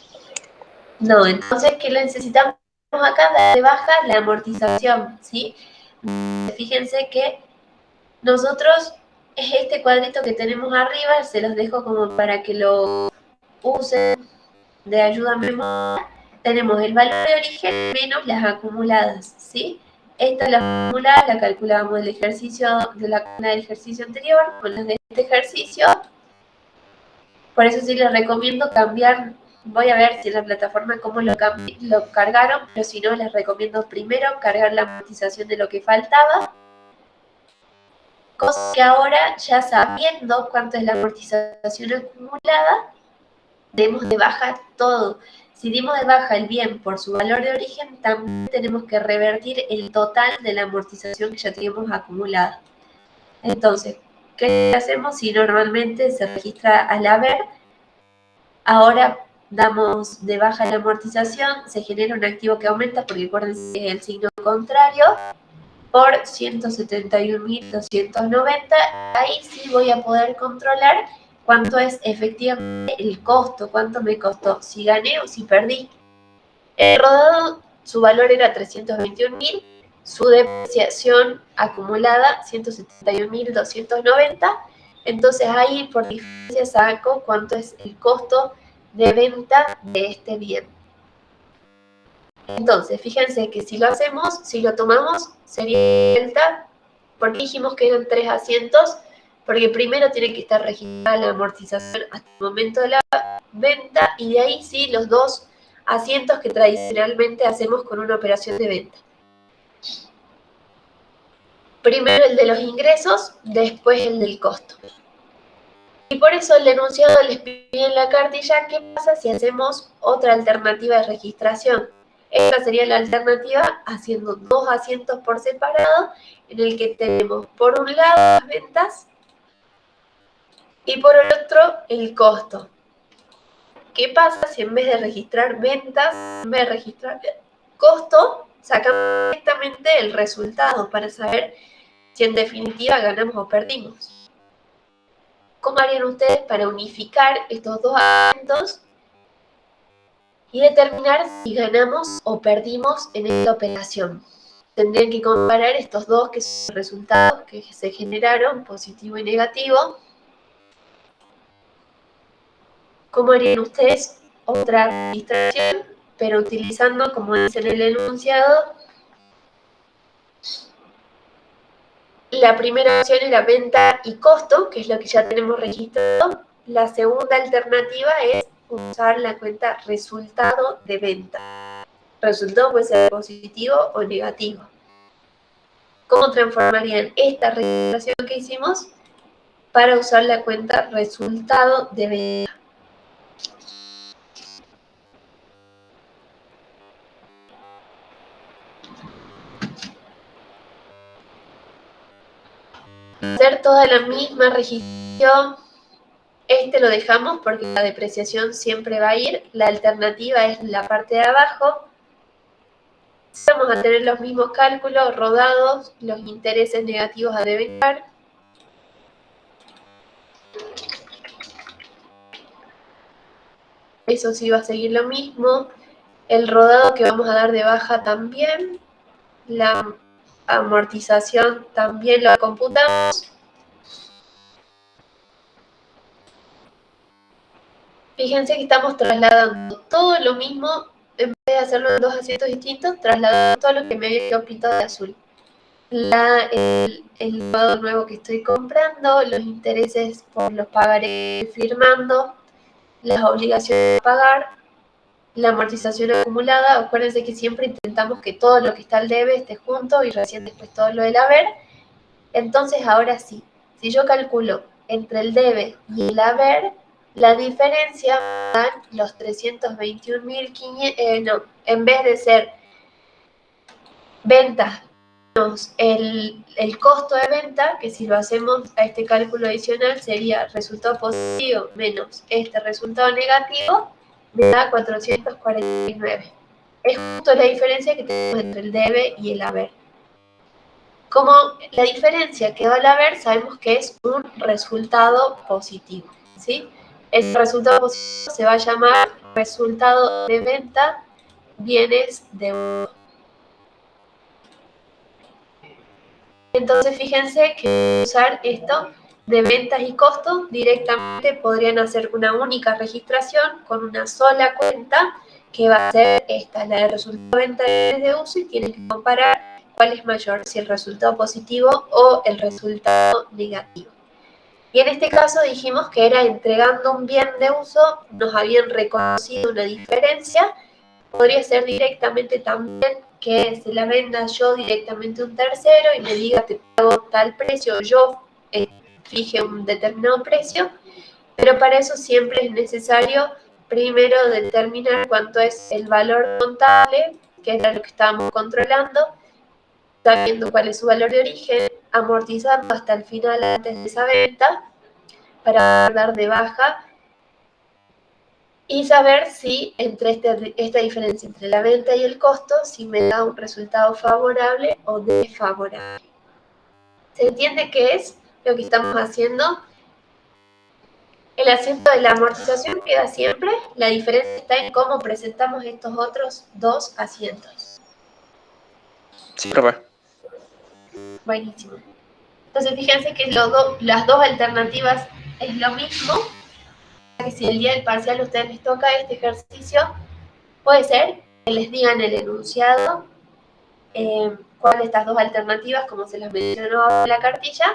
No, entonces, ¿qué necesitamos acá? Dar de baja la amortización, ¿sí? Fíjense que nosotros, es este cuadrito que tenemos arriba, se los dejo como para que lo usen de ayuda memoria. Tenemos el valor de origen menos las acumuladas, ¿sí? Esta la acumulada la calculábamos del ejercicio, de la columna del ejercicio anterior con las de este ejercicio. Por eso sí les recomiendo cambiar. Voy a ver si en la plataforma cómo lo cargaron, pero si no les recomiendo primero cargar la amortización de lo que faltaba. Cosa que ahora, ya sabiendo cuánto es la amortización acumulada, demos de baja todo. Si dimos de baja el bien por su valor de origen, también tenemos que revertir el total de la amortización que ya teníamos acumulada. Entonces, ¿qué hacemos si normalmente se registra al haber? Ahora damos de baja la amortización, se genera un activo que aumenta, porque acuérdense que es el signo contrario, por 171.290. Ahí sí voy a poder controlar cuánto es efectivamente el costo, cuánto me costó, si gané o si perdí. El rodado, su valor era 321.000, su depreciación acumulada 171.290. Entonces ahí por diferencia saco cuánto es el costo de venta de este bien. Entonces, fíjense que si lo hacemos, si lo tomamos, sería delta. ¿Por qué dijimos que eran 3 asientos? Porque primero tiene que estar registrada la amortización hasta el momento de la venta y de ahí sí los 2 asientos que tradicionalmente hacemos con una operación de venta. Primero el de los ingresos, después el del costo. Y por eso el enunciado les pide en la cartilla qué pasa si hacemos otra alternativa de registración. Esta sería la alternativa haciendo 2 asientos por separado, en el que tenemos por un lado las ventas y por el otro el costo. ¿Qué pasa si en vez de registrar ventas, en vez de registrar costo, sacamos directamente el resultado para saber si en definitiva ganamos o perdimos? ¿Cómo harían ustedes para unificar estos 2 asientos y determinar si ganamos o perdimos en esta operación? Tendrían que comparar estos 2 que son resultados que se generaron, positivo y negativo. ¿Cómo harían ustedes otra registración, pero utilizando, como dice en el enunciado, la primera opción era venta y costo, que es lo que ya tenemos registrado. La segunda alternativa es usar la cuenta resultado de venta. Resultado puede ser positivo o negativo. ¿Cómo transformarían esta registración que hicimos para usar la cuenta resultado de venta? Hacer toda la misma registración. Este lo dejamos porque la depreciación siempre va a ir. La alternativa es la parte de abajo. Vamos a tener los mismos cálculos rodados, los intereses negativos a devengar. Eso sí va a seguir lo mismo. El rodado que vamos a dar de baja también. La amortización también lo computamos. Fíjense que estamos trasladando todo lo mismo, en vez de hacerlo en 2 asientos distintos, trasladando todo lo que me había quedado pintado de azul. El rodado nuevo que estoy comprando, los intereses por los pagarés firmando, las obligaciones de pagar, la amortización acumulada. Acuérdense que siempre intentamos que todo lo que está al debe esté junto y recién después todo lo del haber. Entonces ahora sí, si yo calculo entre el debe y el haber, la diferencia dan los 321.500, no, en vez de ser ventas menos el costo de venta, que si lo hacemos a este cálculo adicional sería resultado positivo menos este resultado negativo, me da 449. Es justo la diferencia que tenemos entre el debe y el haber. Como la diferencia que va al haber, sabemos que es un resultado positivo, ¿sí? Ese resultado positivo se va a llamar resultado de venta, bienes de uso. Entonces, fíjense que usar esto de ventas y costos directamente podrían hacer una única registración con una sola cuenta, que va a ser esta, la de resultado de venta de bienes de uso, y tienen que comparar cuál es mayor, si el resultado positivo o el resultado negativo. Y en este caso dijimos que era entregando un bien de uso, nos habían reconocido una diferencia. Podría ser directamente también que se la venda yo directamente a un tercero y me diga te pago tal precio, yo fije un determinado precio, pero para eso siempre es necesario primero determinar cuánto es el valor contable, que era lo que estábamos controlando, sabiendo cuál es su valor de origen, amortizando hasta el final antes de esa venta para dar de baja y saber si entre esta diferencia entre la venta y el costo, si me da un resultado favorable o desfavorable. ¿Se entiende qué es lo que estamos haciendo? El asiento de la amortización queda siempre, la diferencia está en cómo presentamos estos otros dos asientos. Sí, profe. Buenísimo. Entonces fíjense que las dos alternativas es lo mismo, que si el día del parcial a ustedes les toca este ejercicio, puede ser que les digan el enunciado, cuál de estas dos alternativas, como se las mencionó en la cartilla,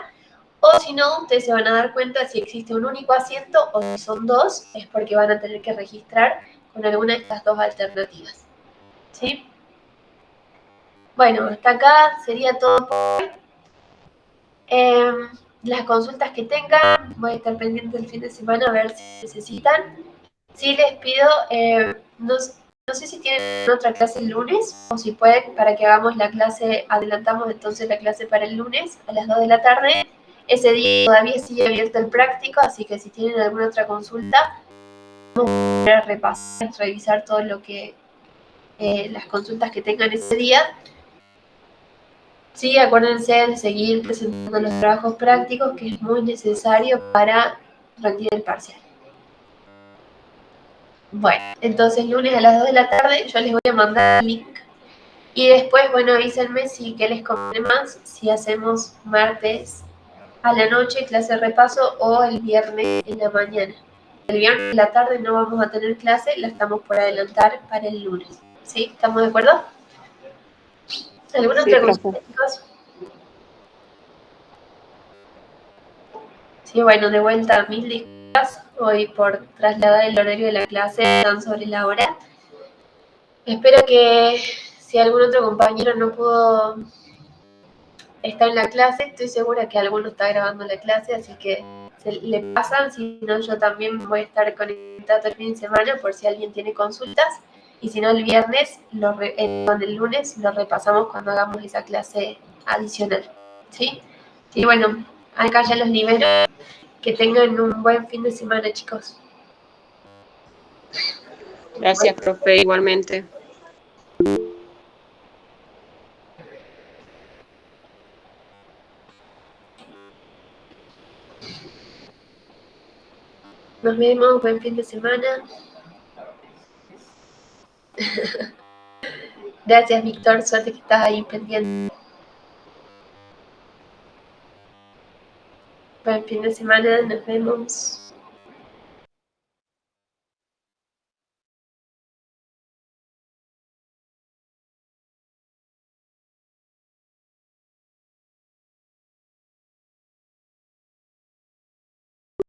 o si no, ustedes se van a dar cuenta si existe un único asiento o si son dos, es porque van a tener que registrar con alguna de estas dos alternativas. ¿Sí? Bueno, hasta acá sería todo por hoy. Las consultas que tengan, voy a estar pendiente el fin de semana a ver si necesitan. Sí les pido, no sé si tienen otra clase el lunes o si pueden para que hagamos la clase, adelantamos entonces la clase para el lunes a las 2 de la tarde. Ese día todavía sigue abierto el práctico, así que si tienen alguna otra consulta, vamos a repasar, revisar todo lo que, las consultas que tengan ese día. Sí, acuérdense de seguir presentando los trabajos prácticos, que es muy necesario para rendir el parcial. Bueno, entonces lunes a las 2 de la tarde yo les voy a mandar el link. Y después, bueno, avísenme si qué les conviene más, si hacemos martes a la noche clase de repaso o el viernes en la mañana. El viernes en la tarde no vamos a tener clase, la estamos por adelantar para el lunes. ¿Sí? ¿Estamos de acuerdo? ¿Alguna otra consulta, chicos? Sí, bueno, de vuelta, mil disculpas hoy por trasladar el horario de la clase tan sobre la hora. Espero que si algún otro compañero no pudo estar en la clase, estoy segura que alguno está grabando la clase, así que se le pasan, si no yo también voy a estar conectado el fin de semana por si alguien tiene consultas, y si no el viernes, el lunes lo repasamos cuando hagamos esa clase adicional, ¿sí? Y bueno, acá ya los libero. Que tengan un buen fin de semana, chicos. Gracias, profe, igualmente. Nos vemos, buen fin de semana. Gracias, Víctor, suerte que estás ahí pendiente. Buen fin de semana, nos vemos.